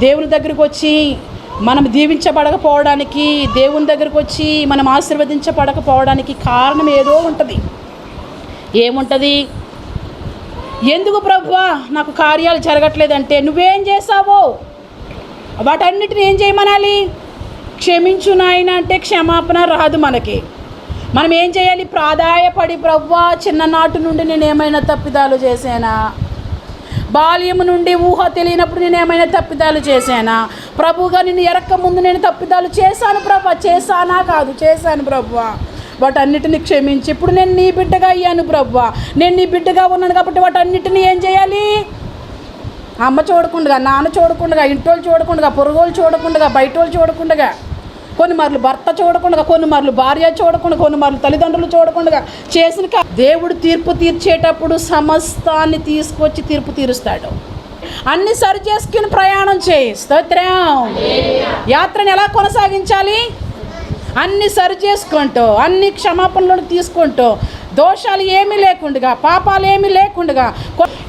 దేవుని దగ్గరికి వచ్చి మనం దీవించబడకపోవడానికి, దేవుని దగ్గరికి వచ్చి మనం ఆశీర్వదించబడకపోవడానికి కారణం ఏదో ఉంటుంది. ఏముంటుంది? ఎందుకు ప్రభువా నాకు కార్యాలు జరగట్లేదంటే నువ్వేం చేసావో వాటన్నిటిని ఏం చేయమనాలి? క్షమించు నాయన అంటే క్షమాపణ రాదు మనకి. మనం ఏం చేయాలి? ప్రాధాయపడి ప్రభువా చిన్ననాటి నుండి నేను ఏమైనా తప్పిదాలు చేశానా, బాల్యము నుండి ఊహ తెలియనప్పుడు నేను ఏమైనా తప్పిదాలు చేశానా, ప్రభువుగా నిన్ను ఎరక్క ముందు నేను తప్పిదాలు చేశాను ప్రభువా, చేశానా కాదు చేశాను ప్రభువా, వాటన్నిటిని క్షమించి ఇప్పుడు నేను నీ బిడ్డగా అయ్యాను ప్రభువా, నేను నీ బిడ్డగా ఉన్నాను కాబట్టి వాటన్నిటిని ఏం చేయాలి? అమ్మ చూడకుండా, నాన్న చూడకుండా, ఇంటోళ్ళు చూడకుండా, పొరుగోళ్ళు చూడకుండా, బయటోళ్ళు చూడకుండా, కొన్ని మార్లు భర్త చూడకుండా, కొన్ని మార్లు భార్య చూడకుండా, కొన్ని మార్లు తల్లిదండ్రులు చూడకుండా చేసిన దేవుడు తీర్పు తీర్చేటప్పుడు సమస్తాన్ని తీసుకొచ్చి తీర్పు తీరుస్తాడు. అన్ని సరి చేసుకుని ప్రయాణం చేయి. స్తోత్రం. యాత్రను ఎలా కొనసాగించాలి? అన్ని సరి చేసుకుంటూ, అన్ని క్షమాపణలను తీసుకుంటూ, దోషాలు ఏమీ లేకుండా, పాపాలు ఏమీ లేకుండా.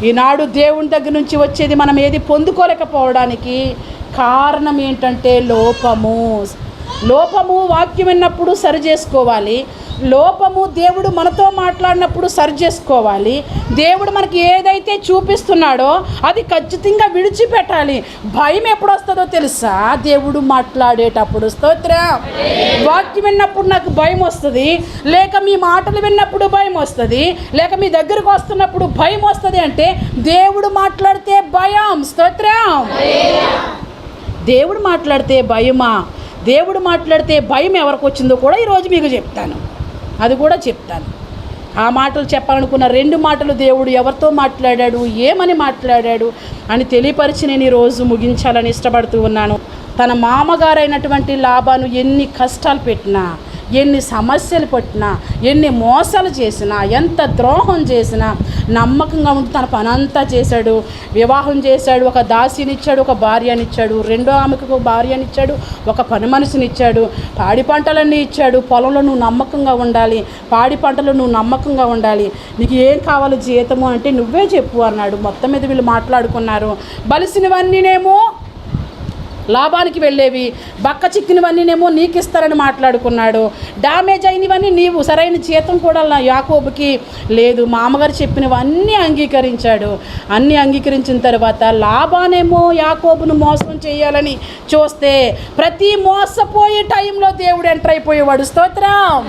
ఈనాడు దేవుని దగ్గర నుంచి వచ్చేది మనం ఏది పొందుకోలేకపోవడానికి కారణం ఏంటంటే లోపము వాక్యం విన్నప్పుడు సరి చేసుకోవాలి. లోపము దేవుడు మనతో మాట్లాడినప్పుడు సరి చేసుకోవాలి. దేవుడు మనకి ఏదైతే చూపిస్తున్నాడో అది ఖచ్చితంగా విడిచిపెట్టాలి. భయం ఎప్పుడు వస్తుందో తెలుసా? దేవుడు మాట్లాడేటప్పుడు. స్తోత్రం. వాక్యం విన్నప్పుడు నాకు భయం వస్తుంది, లేక మీ మాటలు విన్నప్పుడు భయం వస్తుంది, లేక మీ దగ్గరకు వస్తున్నప్పుడు భయం వస్తుంది అంటే దేవుడు మాట్లాడితే భయం. స్తోత్రం. దేవుడు మాట్లాడితే భయమా? దేవుడు మాట్లాడితే భయం ఎవరికి వచ్చిందో కూడా ఈరోజు మీకు చెప్తాను. అది కూడా చెప్తాను. ఆ మాటలు చెప్పాలనుకున్న 2 మాటలు దేవుడు ఎవరితో మాట్లాడాడు, ఏమని మాట్లాడాడు అని తెలియపరిచి నేను ఈరోజు ముగించాలని ఇష్టపడుతూ ఉన్నాను. తన మామగారైనటువంటి లాబాను ఎన్ని కష్టాలు పెట్టినా, ఎన్ని సమస్యలు పెట్టినా, ఎన్ని మోసాలు చేసినా, ఎంత ద్రోహం చేసినా నమ్మకంగా ఉండి తన పనంతా చేశాడు. వివాహం చేశాడు, ఒక దాసినిచ్చాడు, ఒక భార్యనిచ్చాడు, రెండో ఆమెకు ఒక భార్యనిచ్చాడు, ఒక పని మనిషినిచ్చాడు, పాడి పంటలన్నీ ఇచ్చాడు. పొలంలో నువ్వు నమ్మకంగా ఉండాలి, పాడి పంటలో నువ్వు నమ్మకంగా ఉండాలి, నీకు ఏం కావాలి జీతము అంటే నువ్వే చెప్పు అన్నాడు. మొత్తం మీద వీళ్ళు మాట్లాడుకున్నారు. బలిసినవన్నీనేమో లాభానికి వెళ్ళేవి, బక్క చిక్కినవన్నీనేమో నీకు ఇస్తారని మాట్లాడుకున్నాడు. డ్యామేజ్ అయినవన్నీ నీవు, సరైన జీతం కూడా యాకోబుకి లేదు. మామగారు చెప్పినవన్నీ అంగీకరించాడు. అన్నీ అంగీకరించిన తర్వాత లాభానేమో యాకోబును మోసం చేయాలని చూస్తే ప్రతి మోసపోయే టైంలో దేవుడు ఎంటర్ అయిపోయేవాడు. స్తోత్రం.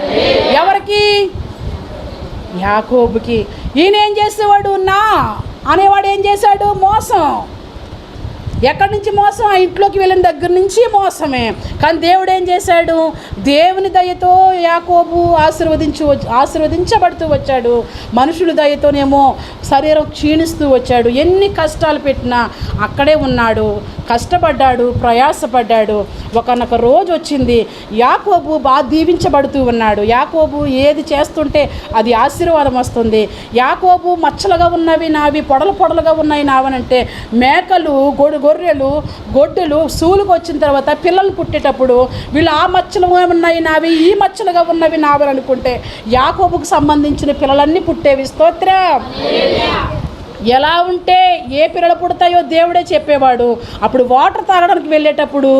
ఎవరికి? యాకోబుకి. ఈయన ఏం చేసేవాడు? నా అనేవాడు ఏం చేశాడు? మోసం. ఎక్కడి నుంచి మోసం? ఆ ఇంట్లోకి వెళ్ళిన దగ్గర నుంచి మోసమే. కానీ దేవుడు ఏం చేశాడు? దేవుని దయతో యాకోబు ఆశీర్వదించబడుతూ వచ్చాడు. మనుషుల దయతోనేమో శరీరం క్షీణిస్తూ వచ్చాడు. ఎన్ని కష్టాలు పెట్టినా అక్కడే ఉన్నాడు, కష్టపడ్డాడు, ప్రయాసపడ్డాడు. ఒకనొక రోజు వచ్చింది, యాకోబు బాగా దీవించబడుతూ ఉన్నాడు. యాకోబు ఏది చేస్తుంటే అది ఆశీర్వాదం వస్తుంది. యాకోబు మచ్చలుగా ఉన్నవి నావి, పొడలుగా ఉన్నాయి నావనంటే మేకలు, గొర్రెలు, గొడ్డలు సూలుకు వచ్చిన తర్వాత పిల్లలు పుట్టేటప్పుడు వీళ్ళు ఆ మచ్చలు ఉన్నాయి నావి, ఈ మచ్చలుగా ఉన్నవి నావి అనుకుంటే యాకోబుకు సంబంధించిన పిల్లలన్నీ పుట్టేవి. స్తోత్రం. ఎలా ఉంటే ఏ పిల్లలు పుడతాయో దేవుడే చెప్పేవాడు. అప్పుడు వాటర్ తాగడానికి వెళ్ళేటప్పుడు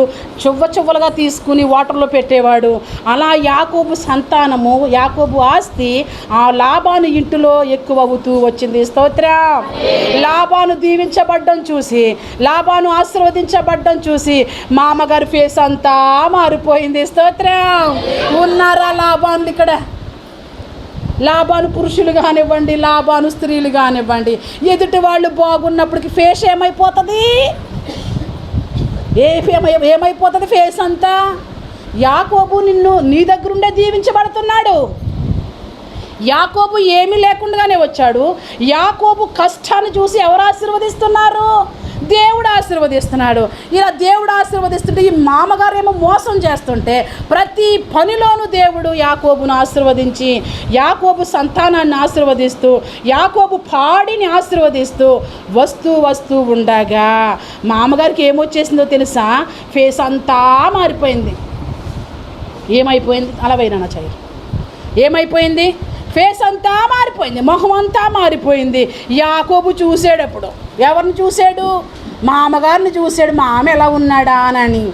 చువ్వలుగా తీసుకుని వాటర్లో పెట్టేవాడు. అలా యాకోబు సంతానము, యాకోబు ఆస్తి ఆ లాబాను ఇంటిలో ఎక్కువ అవుతూ వచ్చింది. స్తోత్రం. లాబాను దీవించబడ్డం చూసి, లాబాను ఆశీర్వదించబడ్డం చూసి మామగారి ఫేస్ అంతా మారిపోయింది. స్తోత్రం. ఉన్నారా లాబాను ఇక్కడ? లాబాను పురుషులు కానివ్వండి, లాబాను స్త్రీలు కానివ్వండి, ఎదుటి వాళ్ళు బాగున్నప్పటికి ఫేస్ ఏమైపోతుంది? ఏమైపోతుంది ఫేస్ అంతా? యాకోబు నీ దగ్గరుండే దీవించబడుతున్నాడు. యాకోబు ఏమీ లేకుండానే వచ్చాడు. యాకోబు కష్టాన్ని చూసి ఎవరు ఆశీర్వదిస్తున్నారు? దేవుడు ఆశీర్వదిస్తున్నాడు. ఇలా దేవుడు ఆశీర్వదిస్తుంటే ఈ మామగారేమో మోసం చేస్తుంటే ప్రతి పనిలోనూ దేవుడు యాకోబును ఆశీర్వదించి, యాకోబు సంతానాన్ని ఆశీర్వదిస్తూ, యాకోబు పాడిని ఆశీర్వదిస్తూ వస్తూ ఉండగా మామగారికి ఏమొచ్చేసిందో తెలుసా? ఫేస్ అంతా మారిపోయింది. ఏమైపోయింది? అలవైనా చెయ్యి. ఏమైపోయింది? ఫేస్ అంతా మారిపోయింది, మొహం అంతా మారిపోయింది. యాకోబు చూసాడప్పుడు ఎవరిని చూశాడు? మా అమ్మగారిని చూశాడు, మా ఆమె ఎలా ఉన్నాడా అని.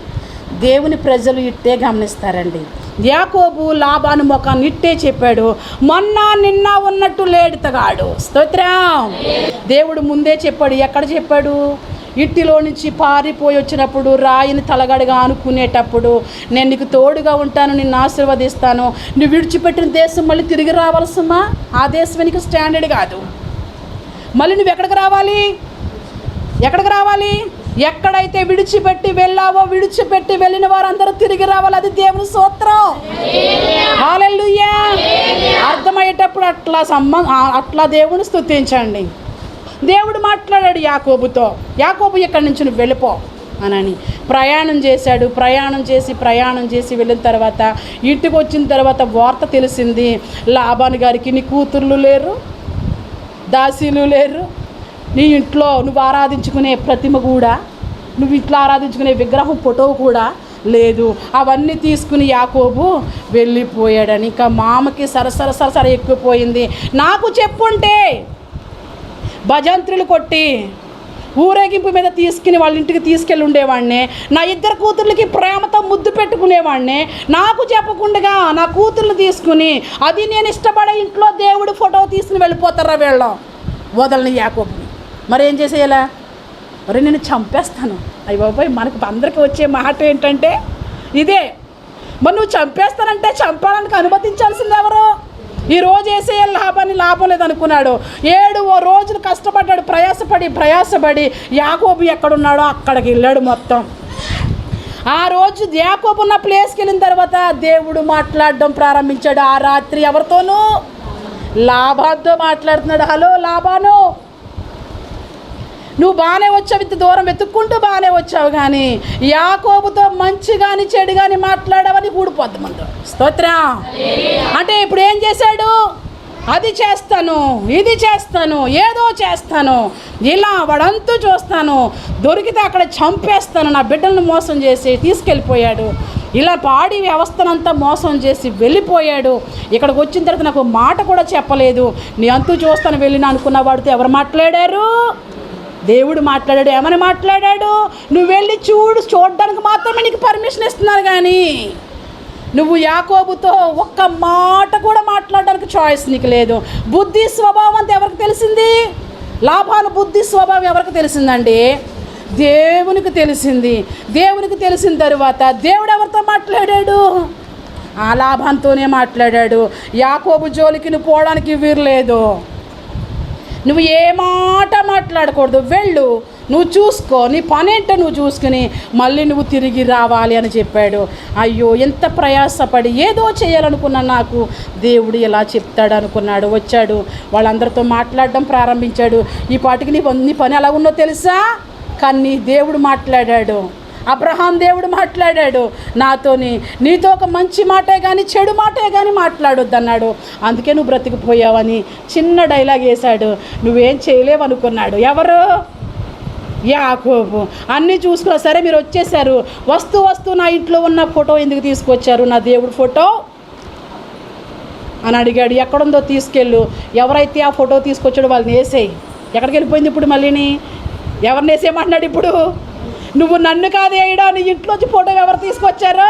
దేవుని ప్రజలు ఇట్టే గమనిస్తారండి. యాకోబు లాబాను ముఖాన్ని ఇట్టే చెప్పాడు, మొన్న నిన్న ఉన్నట్టు లేడుతగాడు. స్తోత్రం. దేవుడు ముందే చెప్పాడు. ఎక్కడ చెప్పాడు? ఇంటిలో నుంచి పారిపోయి వచ్చినప్పుడు రాయిని తలగడగా అనుకునేటప్పుడు, నేను నీకు తోడుగా ఉంటాను, నిన్ను ఆశీర్వదిస్తాను, నువ్వు విడిచిపెట్టిన దేశం మళ్ళీ తిరిగి రావాల్సమ్మా. ఆ దేశం నీకు స్టాండర్డ్ కాదు. మళ్ళీ నువ్వు ఎక్కడికి రావాలి? ఎక్కడైతే విడిచిపెట్టి వెళ్ళావో, విడిచిపెట్టి వెళ్ళిన వారందరూ తిరిగి రావాలి. అది దేవుని స్తోత్రం. హల్లెలూయా. అర్థమయ్యేటప్పుడు అట్లా దేవుని స్తుతించండి. దేవుడు మాట్లాడాడు యాకోబుతో, యాకోబు ఇక్కడి నుంచి నువ్వు వెళ్ళిపో అని. ప్రయాణం చేసి వెళ్ళిన తర్వాత ఇంటికి వచ్చిన తర్వాత వార్త తెలిసింది, లాబాను గారికి నీ కూతుర్లు లేరు, దాసీలు లేరు, నీ ఇంట్లో నువ్వు ఆరాధించుకునే ప్రతిమ కూడా, నువ్వు ఇంట్లో ఆరాధించుకునే విగ్రహం ఫోటో కూడా లేదు. అవన్నీ తీసుకుని యాకోబు వెళ్ళిపోయాడని. ఇంకా మామకి సరసర ఎక్కిపోయింది. నాకు చెప్పుంటే భజంత్రులు కొట్టి ఊరేగింపు మీద తీసుకుని వాళ్ళ ఇంటికి తీసుకెళ్ళి ఉండేవాడిని. నా ఇద్దరు కూతుర్లకి ప్రేమతో ముద్దు పెట్టుకునేవాడిని. నాకు చెప్పకుండా నా కూతుర్లు తీసుకుని, అది నేను ఇష్టపడే ఇంట్లో దేవుడు ఫోటో తీసుకుని వెళ్ళిపోతారా వీళ్ళు? వదలని యాకోబుని. మరి ఏం చేసేయాలా? మరి నేను చంపేస్తాను. అయ్య బాబాయ్, మనకు అందరికీ వచ్చే మాట ఏంటంటే ఇదే. మరి నువ్వు చంపేస్తానంటే చంపడానికి అనుమతించాల్సింది ఎవరు? ఈరోజు వేసేయాలి, లాభం లేదనుకున్నాడు. 7 రోజులు కష్టపడ్డాడు, ప్రయాసపడి యాకోబు ఎక్కడున్నాడో అక్కడికి వెళ్ళాడు మొత్తం. ఆ రోజు యాకోబు ఉన్న ప్లేస్కి వెళ్ళిన తర్వాత దేవుడు మాట్లాడడం ప్రారంభించాడు. ఆ రాత్రి ఎవరితోనూ? లాబానుతో మాట్లాడుతున్నాడు. హలో లాబాను, నువ్వు బాగానే వచ్చావు, ఇంత దూరం వెతుక్కుంటూ బాగానే వచ్చావు, కానీ యాకోబుతో మంచి కానీ చెడు కానీ మాట్లాడావని ఊడిపోద్ది ముందు. స్తోత్రం. అంటే ఇప్పుడు ఏం చేశాడు? అది చేస్తాను, ఇది చేస్తాను, ఏదో చేస్తాను, ఇలా వాడంతూ చూస్తాను, దొరికితే అక్కడ చంపేస్తాను, నా బిడ్డలను మోసం చేసి తీసుకెళ్ళిపోయాడు. ఇలా పాడి వ్యవస్థనంతా మోసం చేసి వెళ్ళిపోయాడు. ఇక్కడికి వచ్చిన తర్వాత నాకు మాట కూడా చెప్పలేదు. నీ అంతూ చూస్తాను వెళ్ళిన అనుకున్న వాడితో ఎవరు మాట్లాడారు? దేవుడు మాట్లాడాడు. ఏమని మాట్లాడాడు? నువ్వు వెళ్ళి చూడడానికి మాత్రమే నీకు పర్మిషన్ ఇస్తున్నారు, కానీ నువ్వు యాకోబుతో ఒక్క మాట కూడా మాట్లాడడానికి చాయిస్ నీకు లేదు. బుద్ధి స్వభావం అంతా ఎవరికి తెలిసింది? లాబాను బుద్ధి స్వభావం ఎవరికి తెలిసిందండి? దేవునికి తెలిసింది. దేవునికి తెలిసిన తరువాత దేవుడు ఎవరితో మాట్లాడాడు? ఆ లాబానుతోనే మాట్లాడాడు. యాకోబు జోలికి నువ్వు పోవడానికి వీరలేదు. నువ్వు ఏ మాట మాట్లాడకూడదు, వెళ్ళు, నువ్వు చూసుకో, నీ పనేంటో నువ్వు చూసుకుని మళ్ళీ నువ్వు తిరిగి రావాలి అని చెప్పాడు. అయ్యో, ఎంత ప్రయాసపడి ఏదో చేయాలనుకున్నా నాకు దేవుడు ఎలా చెప్తాడు అనుకున్నాడు. వచ్చాడు, వాళ్ళందరితో మాట్లాడడం ప్రారంభించాడు. ఈ పాటికి నీ పని ఎలా ఉన్నో తెలుసా? కానీ దేవుడు మాట్లాడాడు. అబ్రహాం దేవుడు మాట్లాడాడు నాతోని, నీతో ఒక మంచి మాటే కానీ చెడు మాటే కానీ మాట్లాడొద్దు అన్నాడు. అందుకే నువ్వు బ్రతికిపోయావని చిన్న డైలాగ్ వేశాడు. నువ్వేం చేయలేవనుకున్నాడు. ఎవరు? యాకోబు. అన్నీ చూసుకున్నా. సరే మీరు వచ్చేసారు, వస్తూ నా ఇంట్లో ఉన్న ఫోటో ఎందుకు తీసుకొచ్చారు? నా దేవుడు ఫోటో అని అడిగాడు. ఎక్కడుందో తీసుకెళ్ళు, ఎవరైతే ఆ ఫోటో తీసుకొచ్చాడో వాళ్ళని వేసేయి. ఎక్కడికి వెళ్ళిపోయింది ఇప్పుడు? మళ్ళీని ఎవరిని వేసేయమంటున్నాడు ఇప్పుడు? నువ్వు నన్ను కాదు వేయడా, నీ ఇంట్లోంచి ఫోటో ఎవరు తీసుకొచ్చారో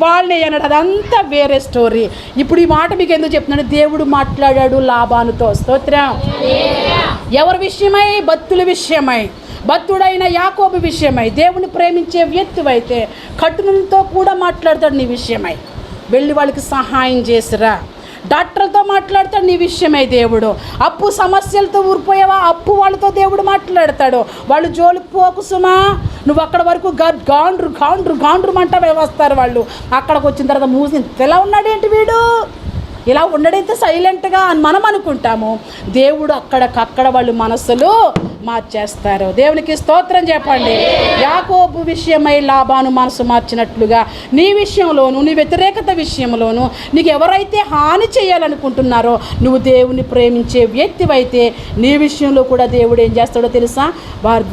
వాళ్ళని అన్నాడు. అదంతా వేరే స్టోరీ. ఇప్పుడు ఈ మాట మీకు ఎందుకు చెప్తున్నాడు? దేవుడు మాట్లాడాడు లాబానుతో. స్తోత్రం. ఎవరి విషయమై? భక్తుల విషయమై, భక్తుడైన యాకోబు విషయమై. దేవుని ప్రేమించే వ్యక్తివైతే కఠినంతో కూడా మాట్లాడతాడు నీ విషయమై. వెళ్ళి వాళ్ళకి సహాయం చేసిరా. డాక్టర్లతో మాట్లాడతాడు నీ విషయమై దేవుడు. అప్పు సమస్యలతో ఊరిపోయావా? అప్పు వాళ్ళతో దేవుడు మాట్లాడతాడు. వాళ్ళు జోలికి పోకు సుమా. నువ్వు అక్కడ వరకు గాండ్రు మంట వస్తారు వాళ్ళు. అక్కడికి వచ్చిన తర్వాత మూసి ఎలా ఉన్నాడేంటి వీడు, ఇలా ఉండడైతే సైలెంట్గా అని మనం అనుకుంటాము. దేవుడు అక్కడక్కడ వాళ్ళు మనస్సులు మార్చేస్తారు. దేవునికి స్తోత్రం చెప్పండి. యాకోబు విషయమై లాబాను మనసు మార్చినట్లుగా నీ విషయంలోను, నీ వ్యతిరేకత విషయంలోను నీకు ఎవరైతే హాని చేయాలనుకుంటున్నారో, నువ్వు దేవుని ప్రేమించే వ్యక్తివైతే నీ విషయంలో కూడా దేవుడు ఏం చేస్తాడో తెలుసా?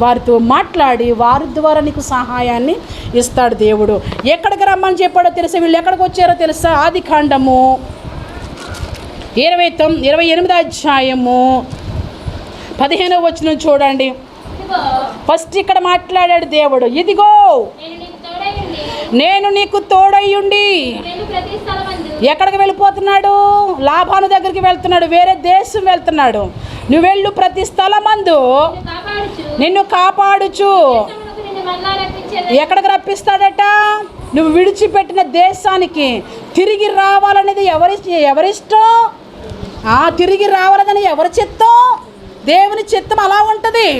వారితో మాట్లాడి వారి ద్వారా నీకు సహాయాన్ని ఇస్తాడు దేవుడు. ఎక్కడికి రమ్మని చెప్పాడో తెలుసా? వీళ్ళు ఎక్కడికి వచ్చారో తెలుసా? ఆదికాండము 28వ అధ్యాయము 15వ వచనం చూడండి. ఫస్ట్ ఇక్కడ మాట్లాడాడు దేవుడు, ఇదిగో నేను నీకు తోడయ్యుండి. ఎక్కడికి వెళ్ళిపోతున్నాడు? లాభాను దగ్గరికి వెళ్తున్నాడు, వేరే దేశం వెళ్తున్నాడు. నువ్వు వెళ్ళు, ప్రతి స్థలమందు నిన్ను కాపాడుచు. ఎక్కడికి రప్పిస్తాడట? నువ్వు విడిచిపెట్టిన దేశానికి తిరిగి రావాలనేది ఎవరిష్టం? తిరిగి రావాలని ఎవరి చిత్తం? దేవుని చిత్తం అలా ఉంటుంది.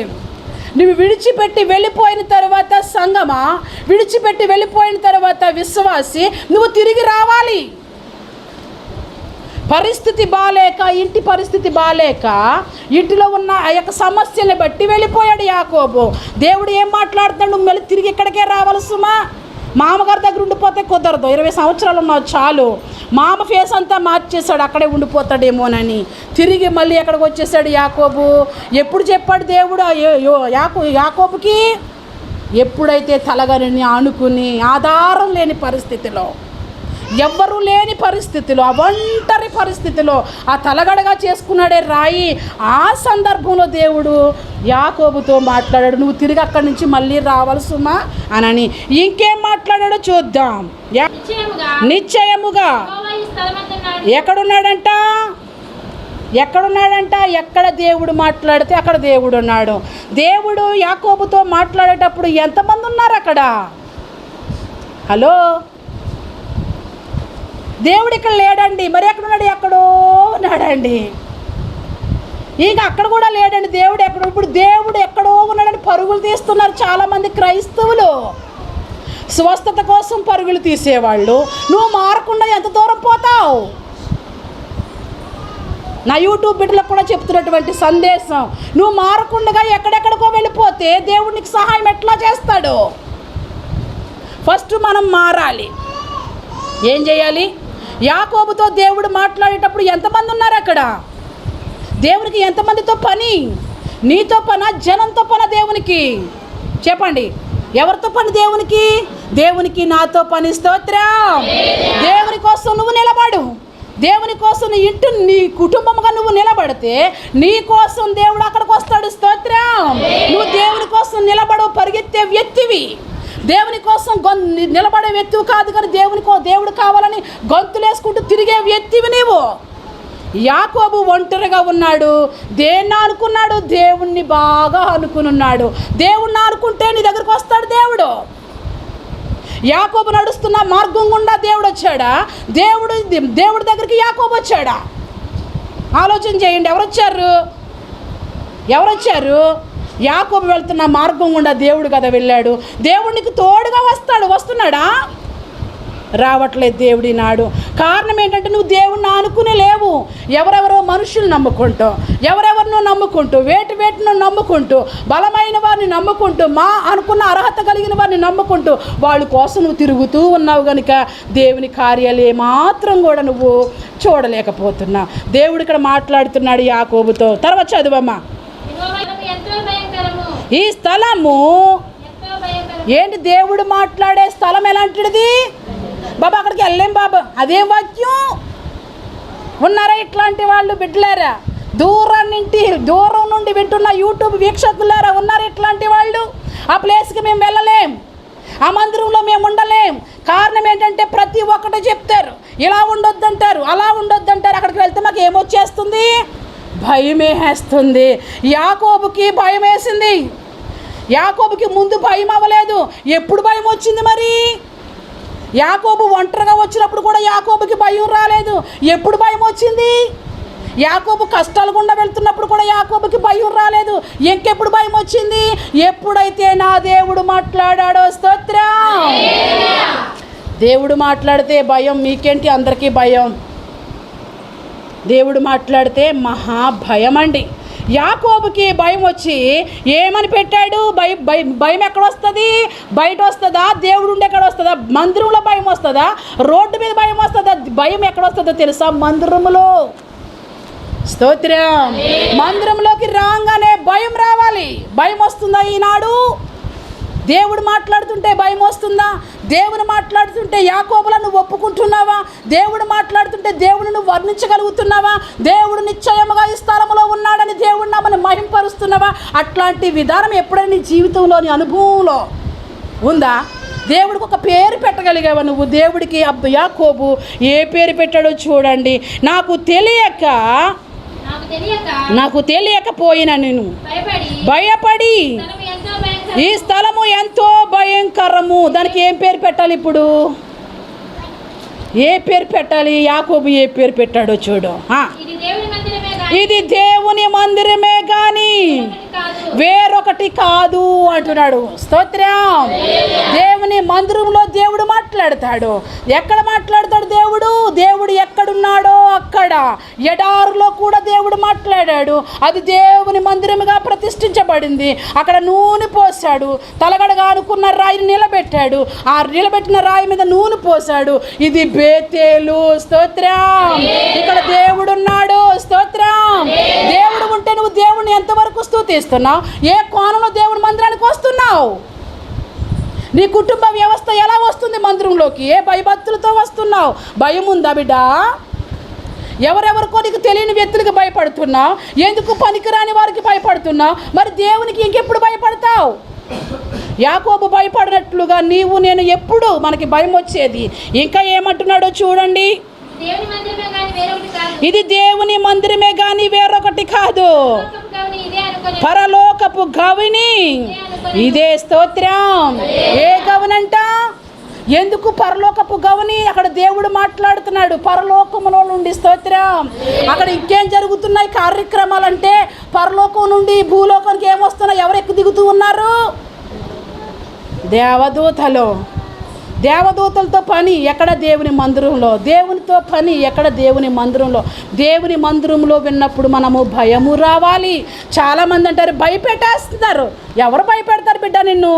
నువ్వు విడిచిపెట్టి వెళ్ళిపోయిన తర్వాత సంగమా, విడిచిపెట్టి వెళ్ళిపోయిన తర్వాత విశ్వాసి, నువ్వు తిరిగి రావాలి. పరిస్థితి బాలేక, ఇంటి పరిస్థితి బాలేక, ఇంటిలో ఉన్న ఆ యొక్క సమస్యని బట్టి వెళ్ళిపోయాడు యాకోబు. దేవుడు ఏం మాట్లాడుతున్నాడు? నువ్వు మళ్ళీ తిరిగి ఇక్కడికే రావాలి సుమా. మామగారి దగ్గర ఉండిపోతే కుదరదు, 20 సంవత్సరాలు ఉన్నావు చాలు. మామ ఫేస్ అంతా మార్చేశాడు, అక్కడే ఉండిపోతాడేమోనని. తిరిగి మళ్ళీ ఎక్కడికి వచ్చేసాడు యాకోబు. ఎప్పుడు చెప్పాడు దేవుడు యాకోబుకి? ఎప్పుడైతే తలగని ఆనుకుని, ఆధారం లేని పరిస్థితిలో, ఎవ్వరూ లేని పరిస్థితిలో, ఆ ఒంటరి పరిస్థితిలో ఆ తలగడగా చేసుకున్నాడే రాయి. ఆ సందర్భంలో దేవుడు యాకోబుతో మాట్లాడాడు, నువ్వు తిరిగి అక్కడి నుంచి మళ్ళీ రావాలి సుమా అని. ఇంకేం మాట్లాడాడో చూద్దాం. నిశ్చయముగా ఎక్కడున్నాడంట? ఎక్కడ దేవుడు మాట్లాడితే అక్కడ దేవుడు ఉన్నాడు. దేవుడు యాకోబుతో మాట్లాడేటప్పుడు ఎంతమంది ఉన్నారు అక్కడ? హలో, దేవుడు ఇక్కడ లేడండి, మరి ఎక్కడున్నాడు? ఎక్కడో ఉన్నాడండి. ఇంకా అక్కడ కూడా లేడండి, దేవుడు ఎక్కడ? ఇప్పుడు దేవుడు ఎక్కడో ఉన్నాడని పరుగులు తీస్తున్నారు చాలామంది క్రైస్తవులు. స్వస్థత కోసం పరుగులు తీసేవాళ్ళు. నువ్వు మారకుండా ఎంత దూరం పోతావు? నా యూట్యూబ్ బిడ్డలకు కూడా చెప్తున్నటువంటి సందేశం, నువ్వు మారకుండా ఎక్కడెక్కడికో వెళ్ళిపోతే దేవుడు నీకు సహాయం ఎట్లా చేస్తాడు? ఫస్ట్ మనం మారాలి. ఏం చేయాలి? యాకోబుతో దేవుడు మాట్లాడేటప్పుడు ఎంతమంది ఉన్నారు అక్కడ? దేవునికి ఎంతమందితో పని? నీతో పన, జనంతో పన దేవునికి? చెప్పండి, ఎవరితో పని దేవునికి? దేవునికి నాతో పని. స్తోత్రం. దేవుని కోసం నువ్వు నిలబడు. దేవుని కోసం నీ ఇంటి, నీ కుటుంబంగా నువ్వు నిలబడితే నీ కోసం దేవుడు అక్కడికి వస్తాడు. స్తోత్రం. నువ్వు దేవుని కోసం నిలబడు, పరిగెత్తే వ్యక్తివి. దేవుని కోసం నిలబడే వ్యక్తివి కాదు, కానీ దేవుడు కావాలని గొంతులేసుకుంటూ తిరిగే వ్యక్తివి నీవు. యాకోబు ఒంటరిగా ఉన్నాడు. దేన్ని అనుకున్నాడు? దేవుణ్ణి బాగా అనుకున్నాడు. దేవుణ్ణి అనుకుంటే నీ దగ్గరికి వస్తాడు దేవుడు. యాకోబు నడుస్తున్న మార్గం గుండా దేవుడు వచ్చాడా? దేవుడి దగ్గరికి యాకోబు వచ్చాడా? ఆలోచన చేయండి. ఎవరొచ్చారు? యాకోబు వెళ్తున్న మార్గం గుండా దేవుడు కదా వెళ్ళాడు. దేవుడికి తోడుగా వస్తున్నాడా? రావట్లేదు దేవుడి నాడు. కారణం ఏంటంటే నువ్వు దేవుడిని ఆనుకునే లేవు. ఎవరెవరో మనుషులు నమ్ముకుంటూ, ఎవరెవరినో నమ్ముకుంటూ, వేటిను నమ్ముకుంటూ, బలమైన వారిని నమ్ముకుంటూ, అనుకున్న అర్హత కలిగిన వారిని నమ్ముకుంటూ వాళ్ళ కోసం నువ్వు తిరుగుతూ ఉన్నావు కనుక దేవుని కార్యాలు ఏమాత్రం కూడా నువ్వు చూడలేకపోతున్నావు. దేవుడు ఇక్కడ మాట్లాడుతున్నాడు యాకోబుతో. తర్వాత చదువమ్మా. ఈ స్థలము ఏంటి? దేవుడు మాట్లాడే స్థలం ఎలాంటిది బాబా? అక్కడికి వెళ్ళలేం బాబా. అదేం వాక్యం? ఉన్నారా ఇట్లాంటి వాళ్ళు బిడ్డలారా? దూరం నుండి వింటున్న యూట్యూబ్ వీక్షకులారా, ఉన్నారు ఇట్లాంటి వాళ్ళు? ఆ ప్లేస్కి మేము వెళ్ళలేం, ఆ మందిరంలో మేము ఉండలేం. కారణం ఏంటంటే ప్రతి ఒక్కటి చెప్తారు, ఇలా ఉండొద్దంటారు, అలా ఉండొద్దంటారు. అక్కడికి వెళ్తే మాకు ఏమొచ్చేస్తుంది? భయమేస్తుంది. యాకోబుకి భయం వేసింది. యాకోబుకి ముందు భయం అవ్వలేదు. ఎప్పుడు భయం వచ్చింది మరి? యాకోబు ఒంటరిగా వచ్చినప్పుడు కూడా యాకోబుకి భయం రాలేదు. ఎప్పుడు భయం వచ్చింది? యాకోబు కష్టాలు గుండా వెళ్తున్నప్పుడు కూడా యాకోబుకి భయం రాలేదు. ఇంకెప్పుడు భయం వచ్చింది? ఎప్పుడైతే నా దేవుడు మాట్లాడాడో. స్తోత్రం. దేవుడు మాట్లాడితే భయం మీకేంటి? అందరికీ భయం. దేవుడు మాట్లాడితే మహా భయం అండి. యాకోబుకి భయం వచ్చి ఏమని పెట్టాడు? భయం ఎక్కడ వస్తుంది? బయట వస్తుందా? దేవుడు ఉండి ఎక్కడ వస్తుందా? మందిరంలో భయం వస్తుందా? రోడ్డు మీద భయం వస్తుందా? భయం ఎక్కడ వస్తుందో తెలుసా? మందిరంలో. స్తోత్రం. మందిరంలోకి రాగానే భయం రావాలి. భయం వస్తుందా ఈనాడు? దేవుడు మాట్లాడుతుంటే భయం వస్తుందా? దేవుని మాట్లాడుతుంటే యాకోబులా నువ్వు ఒప్పుకుంటున్నావా? దేవుడు మాట్లాడుతుంటే దేవుని నువ్వు వర్ణించగలుగుతున్నావా? దేవుడు నిశ్చయముగా ఈ స్థలంలో ఉన్నాడని దేవుడు నామని మహింపరుస్తున్నాడు. చేస్తున్నావా? అట్లాంటి విధానం ఎప్పుడైనా నీ జీవితంలోని అనుభవంలో ఉందా? దేవుడికి ఒక పేరు పెట్టగలిగావా నువ్వు? దేవుడికి యాకోబు ఏ పేరు పెట్టాడో చూడండి. నాకు తెలియకపోయినా నేను భయపడి, ఈ స్థలము ఎంతో భయంకరము. దానికి ఏం పేరు పెట్టాలి ఇప్పుడు? ఏ పేరు పెట్టాలి? యాకోబు ఏ పేరు పెట్టాడో చూడు. ఇది దేవుని మందిరమే కానీ వేరొకటి కాదు అంటున్నాడు. స్తోత్రం. దేవుని మందిరంలో దేవుడు మాట్లాడతాడు. ఎక్కడ మాట్లాడతాడు దేవుడు? దేవుడు ఎక్కడున్నాడో అక్కడ. ఎడారులో కూడా దేవుడు మాట్లాడాడు. అది దేవుని మందిరముగా ప్రతిష్ఠించబడింది. అక్కడ నూనె పోసాడు. తలగడగా అనుకున్న రాయిని నిలబెట్టాడు. ఆ నిలబెట్టిన రాయి మీద నూనె పోసాడు. ఇది బేతేలు. స్తోత్రం. ఇక్కడ దేవుడు ఉన్నాడు. స్తోత్రం. దేవుడు ఉంటే నువ్వు దేవుడిని ఎంతవరకు స్తుతిస్తున్నావు? ఏ కోణంలో దేవుడి మందిరానికి వస్తున్నావు? నీ కుటుంబ వ్యవస్థ ఎలా వస్తుంది మందిరంలోకి? ఏ భయభక్తులతో వస్తున్నావు? భయం ఉందా బిడ్డ? ఎవరెవరికో నీకు తెలియని వ్యక్తులకు భయపడుతున్నావు. ఎందుకు పనికిరాని వారికి భయపడుతున్నావు? మరి దేవునికి ఇంకెప్పుడు భయపడతావు? యాకోబు భయపడినట్లుగా నీవు నేను ఎప్పుడు మనకి భయం వచ్చేది? ఇంకా ఏమంటున్నాడో చూడండి. ఇది దేవుని మందిరమే గాని వేరొకటి కాదు. పరలోకపు గవిని ఇదే. స్తోత్రం. ఏ గవనంట? ఎందుకు పరలోకపు గవని? అక్కడ దేవుడు మాట్లాడుతున్నాడు పరలోకములో నుండి. స్తోత్రం. అక్కడ ఇంకేం జరుగుతున్నాయి కార్యక్రమాలంటే, పరలోకం నుండి భూలోకానికి ఏమొస్తున్నాయి? ఎవరు ఎక్కువ దిగుతూ ఉన్నారు? దేవదూతలతో పని ఎక్కడ? దేవుని మందిరంలో. దేవునితో పని ఎక్కడ? దేవుని మందిరంలో. దేవుని మందిరంలో విన్నప్పుడు మనము భయము రావాలి. చాలామంది అంటారు భయపెట్టేస్తున్నారు. ఎవరు భయపెడతారు బిడ్డ నిన్ను?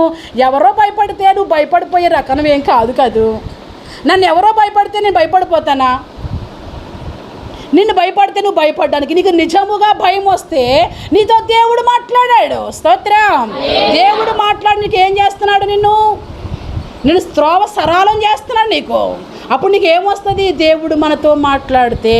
ఎవరో భయపడితే నువ్వు భయపడిపోయే రకం ఏం కాదు. నన్ను ఎవరో భయపడితే నేను భయపడిపోతానా? నిన్ను భయపడితే నువ్వు భయపడడానికి, నీకు నిజముగా భయం వస్తే నీతో దేవుడు మాట్లాడాడు. స్తోత్రం. దేవుడు మాట్లాడి నీకు ఏం చేస్తున్నాడు? నేను త్రోవ సరళం చేస్తున్నాడు నీకు. అప్పుడు నీకు ఏమొస్తుంది? దేవుడు మనతో మాట్లాడితే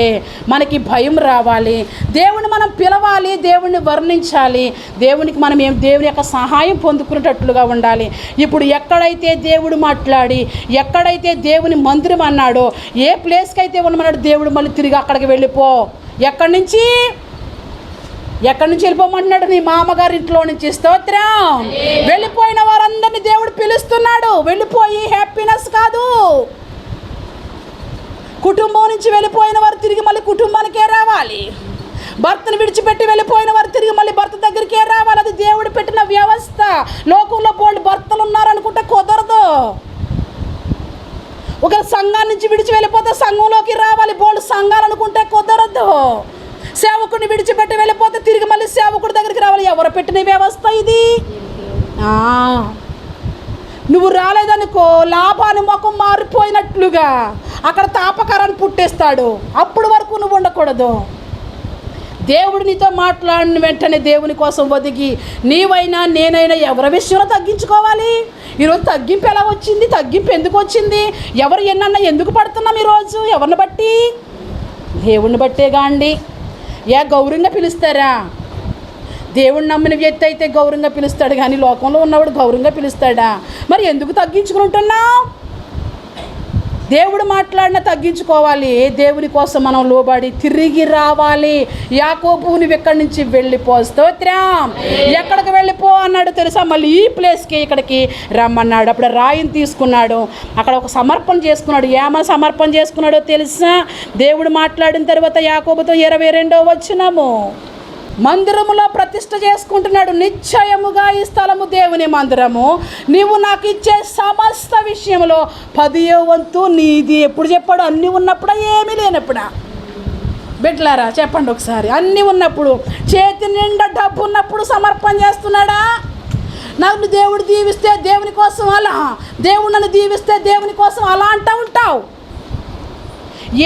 మనకి భయం రావాలి. దేవుని మనం పిలవాలి, దేవుడిని వర్ణించాలి. దేవునికి మనం దేవుని యొక్క సహాయం పొందుకునేటట్లుగా ఉండాలి. ఇప్పుడు ఎక్కడైతే దేవుడు మాట్లాడి, ఎక్కడైతే దేవుని మందిరం అన్నాడో, ఏ ప్లేస్కి అయితే ఉండమన్నాడు దేవుడు, మళ్ళీ తిరిగి అక్కడికి వెళ్ళిపో. ఎక్కడి నుంచి వెళ్ళిపోమంటున్నాడు? నీ మామగారి ఇంట్లో నుంచి. స్తోత్రం. వెళ్ళిపోయిన వారందరినీ దేవుడు పిలుస్తున్నాడు. వెళ్ళిపోయి హ్యాపీనెస్ కాదు. కుటుంబం నుంచి వెళ్ళిపోయిన వారు తిరిగి మళ్ళీ కుటుంబానికే రావాలి. భర్తను విడిచిపెట్టి వెళ్ళిపోయిన వారు తిరిగి మళ్ళీ భర్త దగ్గరికే రావాలి. అది దేవుడు పెట్టిన వ్యవస్థ. లోకంలో బోల్డ్ భర్తలు ఉన్నారనుకుంటే కుదరదు. ఒక సంఘాన్ని నుంచి విడిచి వెళ్ళిపోతే సంఘంలోకి రావాలి. బోల్డ్ సంఘాలు అనుకుంటే కుదరదు. సేవకుడిని విడిచిపెట్టి వెళ్ళిపోతే తిరిగి మళ్ళీ సేవకుడి దగ్గరికి రావాలి. ఎవరు పెట్టిన వ్యవస్థ ఇది? నువ్వు రాలేదనుకో, లాభాన్ని ముఖం మారిపోయినట్లుగా అక్కడ తాపకారాన్ని పుట్టేస్తాడు. అప్పుడు వరకు నువ్వు ఉండకూడదు. దేవుడు నీతో మాట్లాడిన వెంటనే దేవుని కోసం ఒదిగి నీవైనా నేనైనా ఎవరి విషయంలో తగ్గించుకోవాలి? ఈరోజు తగ్గింపు ఎలా వచ్చింది? తగ్గింపు ఎందుకు వచ్చింది? ఎవరు ఎన్నన్నా ఎందుకు పడుతున్నాం ఈరోజు? ఎవరిని బట్టి? దేవుణ్ణి బట్టేగా అండి. గౌరవంగా పిలుస్తారా? దేవుడు నమ్మిన వ్యక్తి అయితే గౌరవంగా పిలుస్తాడు, కానీ లోకంలో ఉన్నవాడు గౌరవంగా పిలుస్తాడా? మరి ఎందుకు తగ్గించుకుంటున్నావు? దేవుడు మాట్లాడినా తగ్గించుకోవాలి. దేవుని కోసం మనం లోబడి తిరిగి రావాలి. యాకోబు నువ్వు ఎక్కడి నుంచి వెళ్ళిపో. స్తోత్రం. ఎక్కడికి వెళ్ళిపో అన్నాడు తెలుసా? మళ్ళీ ఈ ప్లేస్కి ఇక్కడికి రమ్మన్నాడు. అప్పుడు రాయిని తీసుకున్నాడు, అక్కడ ఒక సమర్పణ చేసుకున్నాడు. ఏమైనా సమర్పణ చేసుకున్నాడో తెలుసా? దేవుడు మాట్లాడిన తర్వాత యాకోబుతో 22వ వచనము, మందిరములో ప్రతిష్ఠ చేసుకుంటున్నాడు. నిశ్చయముగా ఈ స్థలము దేవుని మందిరము, నీవు నాకు ఇచ్చే సమస్త విషయంలో 10వ వంతు నీది. ఎప్పుడు చెప్పాడు? అన్నీ ఉన్నప్పుడా? ఏమీ లేనప్పుడా? బిడ్డలారా చెప్పండి ఒకసారి. అన్నీ ఉన్నప్పుడు, చేతి నిండా డబ్బు ఉన్నప్పుడు సమర్పణ చేస్తున్నాడా? నన్ను దేవుడు దీవిస్తే దేవుని కోసం అలా, దేవుడు నన్ను దీవిస్తే దేవుని కోసం అలా అంటూ ఉంటావు.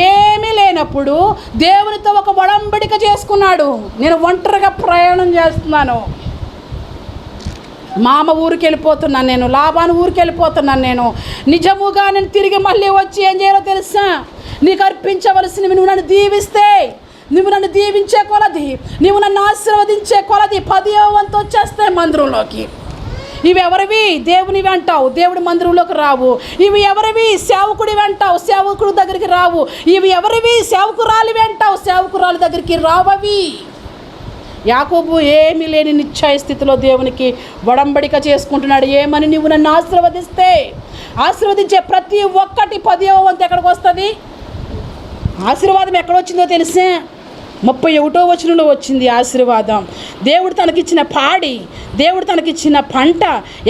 ఏమీ లేనప్పుడు దేవునితో ఒక ఒడంబడిక చేసుకున్నాడు. నేను ఒంటరిగా ప్రయాణం చేస్తున్నాను, మామ ఊరికి వెళ్ళిపోతున్నాను, నేను లాభాన్ని ఊరికి వెళ్ళిపోతున్నాను, నేను నిజముగా నేను తిరిగి మళ్ళీ వచ్చి ఏం చేయాలో తెలుసా? నీకు అర్పించవలసినవి నువ్వు నన్ను దీవిస్తే నువ్వు నన్ను దీవించే కొలది, నువ్వు నన్ను ఆశీర్వదించే కొలది 10వ వంతు వచ్చేస్తాయి మందిరంలోకి. ఇవి ఎవరివి? దేవునివి అంటావు, దేవుడి మందిరంలోకి రావు. ఇవి ఎవరివి? సేవకుడివి అంటావు, సేవకుడి దగ్గరికి రావు. ఇవి ఎవరివి? సేవకురాలివి అంటావు, సేవకురాలి దగ్గరికి రావవి. యాకోబు ఏమీ లేని నిశ్చయ స్థితిలో దేవునికి ఒడంబడిక చేసుకుంటున్నాడు. ఏమని? నువ్వు నన్ను ఆశీర్వదిస్తే, ఆశీర్వదించే ప్రతి ఒక్కటి 10వ వంతు ఎక్కడికి వస్తుంది? ఆశీర్వాదం ఎక్కడొచ్చిందో తెలిసే? 31వ వచనంలో వచ్చింది ఆశీర్వాదం. దేవుడు తనకిచ్చిన పాడి, దేవుడు తనకిచ్చిన పంట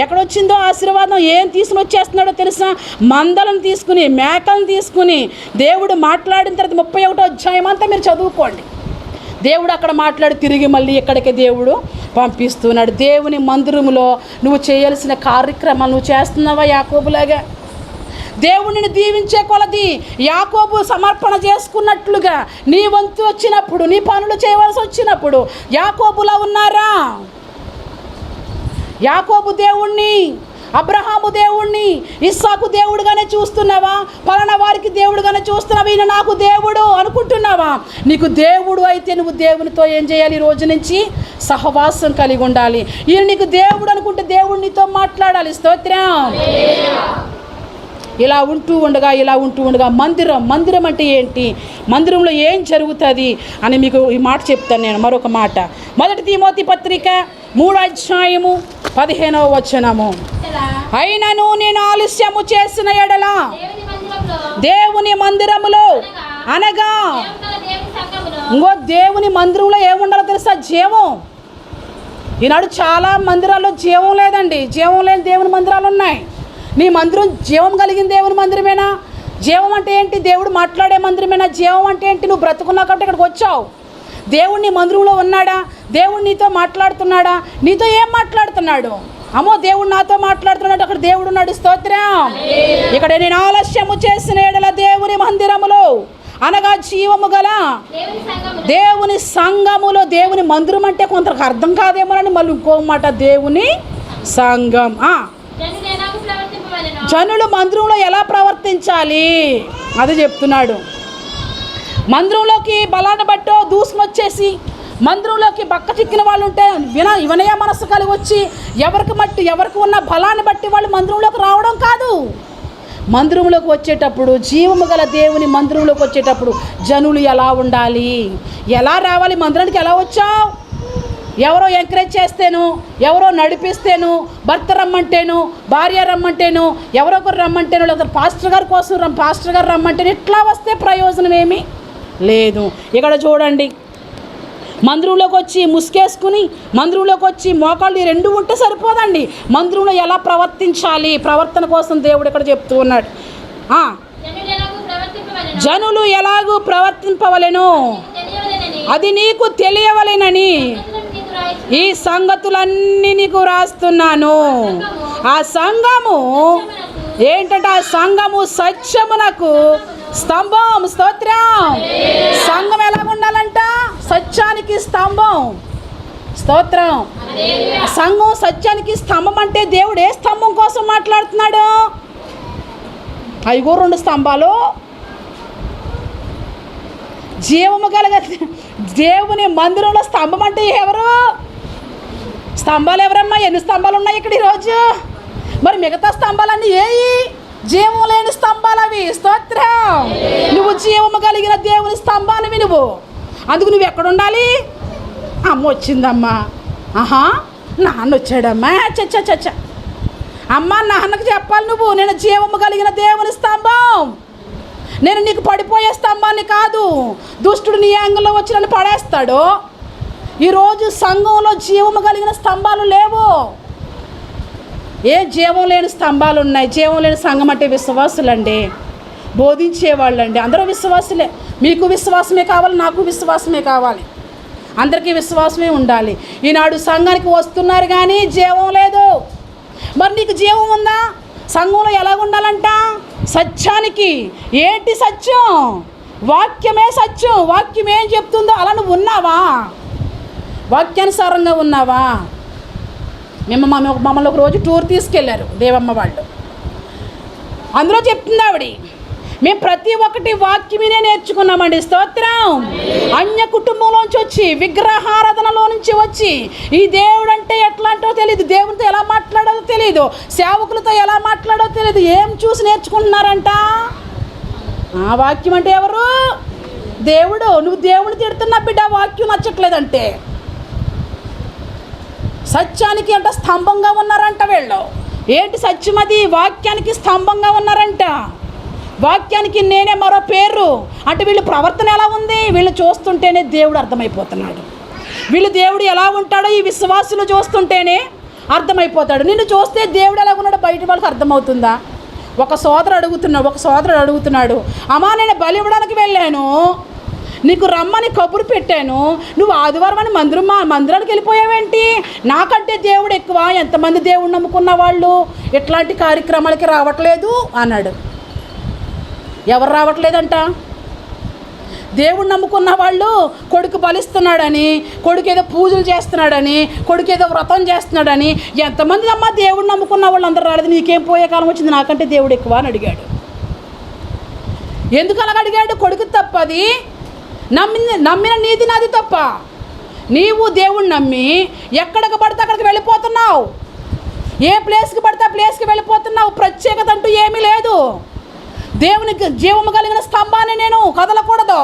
ఎక్కడొచ్చిందో ఆశీర్వాదం. ఏం తీసుకుని వచ్చేస్తున్నాడో తెలుసా? మందలను తీసుకుని, మేకలను తీసుకుని. దేవుడు మాట్లాడిన తర్వాత 31వ అధ్యాయం అంతా మీరు చదువుకోండి. దేవుడు అక్కడ మాట్లాడి తిరిగి మళ్ళీ ఇక్కడికి దేవుడు పంపిస్తున్నాడు. దేవుని మందిరములో నువ్వు చేయాల్సిన కార్యక్రమాలు నువ్వు చేస్తున్నావా యాకోబులాగా? దేవుడిని దీవించే కొలది యాకోబు సమర్పణ చేసుకున్నట్లుగా నీ వంతు వచ్చినప్పుడు, నీ పనులు చేయవలసి వచ్చినప్పుడు యాకోబులా ఉన్నారా? యాకోబు దేవుణ్ణి, అబ్రహాము దేవుణ్ణి, ఇస్సాకు దేవుడుగానే చూస్తున్నావా? పలానా వారికి దేవుడుగానే చూస్తున్నావా? ఈయన నాకు దేవుడు అనుకుంటున్నావా? నీకు దేవుడు అయితే నువ్వు దేవునితో ఏం చేయాలి? ఈ రోజు నుంచి సహవాసం కలిగి ఉండాలి. ఈయన నీకు దేవుడు అనుకుంటే దేవుడు నీతో మాట్లాడాలి. స్తోత్రం. ఇలా ఉంటూ ఉండగా మందిరం అంటే ఏంటి, మందిరంలో ఏం జరుగుతుంది అని మీకు ఈ మాట చెప్తాను నేను. మరొక మాట, 1 తిమోతి పత్రిక 3వ అధ్యాయము 15వ వచనము. అయినను నేను ఆలస్యము చేసిన ఎడల దేవుని మందిరములో, అనగా ఇంకో దేవుని మందిరంలో ఏముండాలో తెలుసా? జీవం. ఈనాడు చాలా మందిరాల్లో జీవం లేదండి. జీవం లేని దేవుని మందిరాలు ఉన్నాయి. నీ మందిరం జీవం కలిగిన దేవుని మందిరమేనా? జీవం అంటే ఏంటి? దేవుడు మాట్లాడే మందిరమేనా? జీవం అంటే ఏంటి? నువ్వు బ్రతుకున్నావు కాబట్టి ఇక్కడికి వచ్చావు. దేవుడు నీ మందిరంలో ఉన్నాడా? దేవుడు నీతో మాట్లాడుతున్నాడా? నీతో ఏం మాట్లాడుతున్నాడు? అమ్మో, దేవుడు నాతో మాట్లాడుతున్నాడు, అక్కడ దేవుడు ఉన్నాడు. స్తోత్రం. ఇక్కడ నేను ఆలస్యము చేసిన ఎడల దేవుని మందిరములో, అనగా జీవము గల దేవుని సంఘములో. దేవుని మందిరం అంటే కొంతకు అర్థం కాదేమోనని మళ్ళీ ఇంకో మాట, దేవుని సంఘం. జనులు మందిరంలో ఎలా ప్రవర్తించాలి అది చెప్తున్నాడు. మందిరంలోకి బలాన్ని బట్టో దూసుకుని వచ్చేసి మందిరంలోకి బక్క చిక్కిన వాళ్ళు ఉంటే వినయ మనస్సు కలిగి వచ్చి ఎవరికి ఉన్న బలాన్ని బట్టి వాళ్ళు మందిరంలోకి రావడం కాదు. మందిరంలోకి వచ్చేటప్పుడు, జీవము గల దేవుని మందిరంలోకి వచ్చేటప్పుడు జనులు ఎలా ఉండాలి, ఎలా రావాలి? మందిరానికి ఎలా వచ్చావు? ఎవరో ఎంకరేజ్ చేస్తేను, ఎవరో నడిపిస్తేను, భర్త రమ్మంటేను, భార్య రమ్మంటేను, ఎవరో ఒకరు రమ్మంటేను, లేదా పాస్టర్ గారి కోసం పాస్టర్ గారు రమ్మంటేను, ఇట్లా వస్తే ప్రయోజనం ఏమీ లేదు. ఇక్కడ చూడండి, మందిరంలోకి వచ్చి ముసుకేసుకుని, మందిరంలోకి వచ్చి మోకాళ్ళు 2 ఉంటే సరిపోదండి. మందిరంలో ఎలా ప్రవర్తించాలి, ప్రవర్తన కోసం దేవుడు ఇక్కడ చెప్తూ ఉన్నాడు. జనులు ఎలాగూ ప్రవర్తింపవలెను అది నీకు తెలియవలెనని ఈ సంగతులన్నీ నీకు రాస్తున్నాను. ఆ సంఘము ఏంటంటే, ఆ సంఘము సత్యమునకు స్తంభం. స్తోత్రం. సంఘం ఎలా ఉండాలంట? సత్యానికి స్తంభం. స్తోత్రం. సంఘం సత్యానికి స్తంభం అంటే దేవుడు ఏ స్తంభం కోసం మాట్లాడుతున్నాడు? అయ్యో 2 స్తంభాలు. జీవము కలగ దేవుని మందిరంలో స్తంభం అంటే ఎవరు? స్తంభాలు ఎవరమ్మా? ఎన్ని స్తంభాలు ఉన్నాయి ఇక్కడ ఈరోజు? మరి మిగతా స్తంభాలన్నీ ఏవి? జీవం లేని స్తంభాలు అవి. స్తోత్రం. నువ్వు జీవము కలిగిన దేవుని స్తంభానివి నువ్వు. అందుకు నువ్వు ఎక్కడ ఉండాలి? అమ్మ వచ్చిందమ్మా, ఆహా నాన్న వచ్చాడమ్మా, చచ్చ అమ్మ నాన్నకు చెప్పాలి నువ్వు, నేను జీవము కలిగిన దేవుని స్తంభం, నేను నీకు పడిపోయే స్తంభాన్ని కాదు. దుష్టుడు నీ యాంగిల్లో వచ్చి నన్ను పడేస్తాడు. ఈరోజు సంఘంలో జీవము కలిగిన స్తంభాలు లేవు. ఏ జీవం లేని స్తంభాలు ఉన్నాయి? జీవం లేని సంఘం అంటే విశ్వాసులండి, బోధించేవాళ్ళండి. అందరూ విశ్వాసులే. మీకు విశ్వాసమే కావాలి, నాకు విశ్వాసమే కావాలి, అందరికీ విశ్వాసమే ఉండాలి. ఈనాడు సంఘానికి వస్తున్నారు కానీ జీవం లేదు. మరి నీకు జీవం ఉందా? సంఘంలో ఎలా ఉండాలంట? సత్యానికి. ఏంటి సత్యం? వాక్యమే సత్యం. వాక్యం ఏం చెప్తుందో అలా నువ్వు ఉన్నావా? వాక్యానుసారంగా ఉన్నావా? మమ్మల్ని ఒక రోజు టూర్ తీసుకెళ్ళారు దేవమ్మ వాళ్ళు. అందులో చెప్తుంది ఆవిడ, మేము ప్రతి ఒక్కటి వాక్యమే నేర్చుకున్నామండి. స్తోత్రం. అన్య కుటుంబంలోంచి వచ్చి, విగ్రహారాధనలో నుంచి వచ్చి, ఈ దేవుడు అంటే ఎట్లాంటో తెలియదు, దేవునితో ఎలా మాట్లాడాలో తెలియదు, సేవకులతో ఎలా మాట్లాడాలో తెలియదు. ఏం చూసి నేర్చుకుంటున్నారంట? ఆ వాక్యం అంటే ఎవరు? దేవుడు. నువ్వు దేవుని తిడుతున్నా బిడ్డ, వాక్యం నచ్చట్లేదంటే. సత్యానికి అంట స్తంభంగా ఉన్నారంట వీళ్ళు. ఏంటి సత్యం? అది వాక్యానికి స్తంభంగా ఉన్నారంట. వాక్యానికి నేనే మరో పేరు అంటే వీళ్ళ ప్రవర్తన ఎలా ఉంది? వీళ్ళు చూస్తుంటేనే దేవుడు అర్థమైపోతున్నాడు. వీళ్ళు దేవుడు ఎలా ఉంటాడో ఈ విశ్వాసులు చూస్తుంటేనే అర్థమైపోతాడు. నిన్ను చూస్తే దేవుడు ఎలా ఉన్నాడో బయట వాళ్ళకి అర్థమవుతుందా? ఒక సోదరుడు అడుగుతున్నాడు, అమ్మా నేను బలి ఇవ్వడానికి వెళ్ళాను, నీకు రమ్మని కబురు పెట్టాను, నువ్వు ఆదివారం అని మందిరానికి వెళ్ళిపోయావేంటి? నాకంటే దేవుడు ఎక్కువ, ఎంతమంది దేవుడు నమ్ముకున్న వాళ్ళు ఇట్లాంటి కార్యక్రమాలకి రావట్లేదు అన్నాడు. ఎవరు రావట్లేదంట? దేవుడు నమ్ముకున్న వాళ్ళు కొడుకు బలిస్తున్నాడని, కొడుకు ఏదో పూజలు చేస్తున్నాడని, కొడుకు ఏదో వ్రతం చేస్తున్నాడని, ఎంతమంది అమ్మ దేవుడు నమ్ముకున్న వాళ్ళు అందరూ రాలేదు, నీకేం పోయే కాలం వచ్చింది, నాకంటే దేవుడు ఎక్కువ అని అడిగాడు. ఎందుకు అలాగ అడిగాడు? కొడుకు తప్పది, నమ్మిన నీది నాది తప్ప. నీవు దేవుణ్ణి నమ్మి ఎక్కడికి పడితే అక్కడికి వెళ్ళిపోతున్నావు, ఏ ప్లేస్కి పడితే ఆ ప్లేస్కి వెళ్ళిపోతున్నావు. ప్రత్యేకత అంటూ ఏమీ లేదు. దేవునికి జీవము కలిగిన స్తంభాన్ని నేను కదలకూడదు,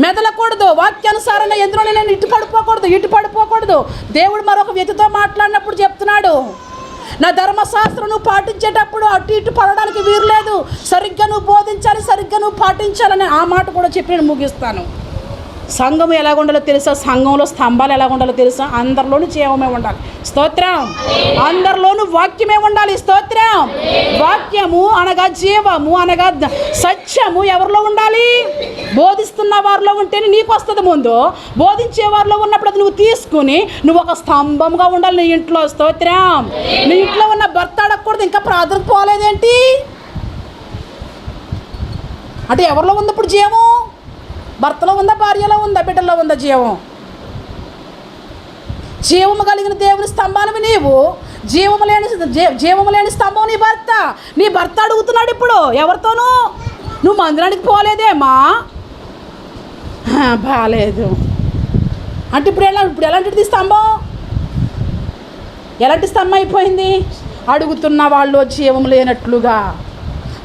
మెదలకూడదు, వాక్యానుసారంగా ఎందులో నేను ఇటు పడిపోకూడదు. దేవుడు మరొక వ్యక్తితో మాట్లాడినప్పుడు చెప్తున్నాడు, నా ధర్మశాస్త్రం నువ్వు పాటించేటప్పుడు అటు ఇటు పడడానికి వీలు లేదు, సరిగ్గా నువ్వు బోధించాలి, సరిగ్గా నువ్వు పాటించాలని ఆ మాట కూడా చెప్పి నేను ముగిస్తాను. సంఘం ఎలా ఉండాలో తెలుసా? సంఘంలో స్తంభాలు ఎలా ఉండాలో తెలుసా? అందరిలోనూ జీవమే ఉండాలి. స్తోత్రం. అందరిలోనూ వాక్యమే ఉండాలి. స్తోత్రం. వాక్యము అనగా జీవము అనగా సత్యము ఎవరిలో ఉండాలి? బోధిస్తున్న వారిలో ఉంటేనే నీకు వస్తుంది. ముందు బోధించే వారిలో ఉన్నప్పుడు అది నువ్వు తీసుకుని నువ్వు ఒక స్తంభంగా ఉండాలి నీ ఇంట్లో. స్తోత్రం. నీ ఇంట్లో ఉన్న భర్త అడగకూడదు, ఇంకా ప్రార్థన పోలేదేంటి అంటే ఎవరిలో ఉంది ఇప్పుడు జీవం? భర్తలో ఉందా, భార్యలో ఉందా, బిడ్డలో ఉందా జీవం? జీవము కలిగిన దేవుని స్తంభానివి నీవు. జీవము లేని స్తంభం నీ భర్త అడుగుతున్నాడు ఇప్పుడు ఎవరితోనూ. నువ్వు మందిరానికి పోలేదేమా? బాలేదు అంటే ఇప్పుడు ఎలాంటిది స్తంభం? ఎలాంటి స్తంభం అయిపోయింది? అడుగుతున్న వాళ్ళు జీవము లేనట్లుగా,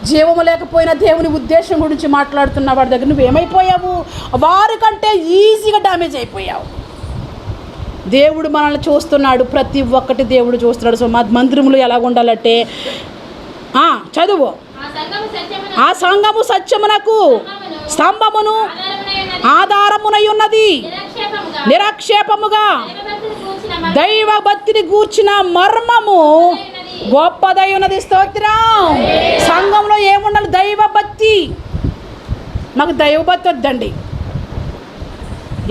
జీవము లేకపోయినా దేవుని ఉద్దేశం గురించి మాట్లాడుతున్న వాడి దగ్గర నువ్వేమైపోయావు? వారికంటే ఈజీగా డ్యామేజ్ అయిపోయావు. దేవుడు మనల్ని చూస్తున్నాడు, ప్రతి ఒక్కటి దేవుడు చూస్తున్నాడు. సో మందిరములు ఎలా ఉండాలంటే చదువు, ఆ సంఘము సత్యమునకు స్తంభమును ఆధారమునై ఉన్నది, నిరాక్షేపముగా దైవ భక్తిని గూర్చిన మర్మము గొప్పదై ఉన్నది. స్తోత్రం. సంఘంలో ఏముండాలి? దైవభక్తి. నాకు దైవభక్తి వద్దండి.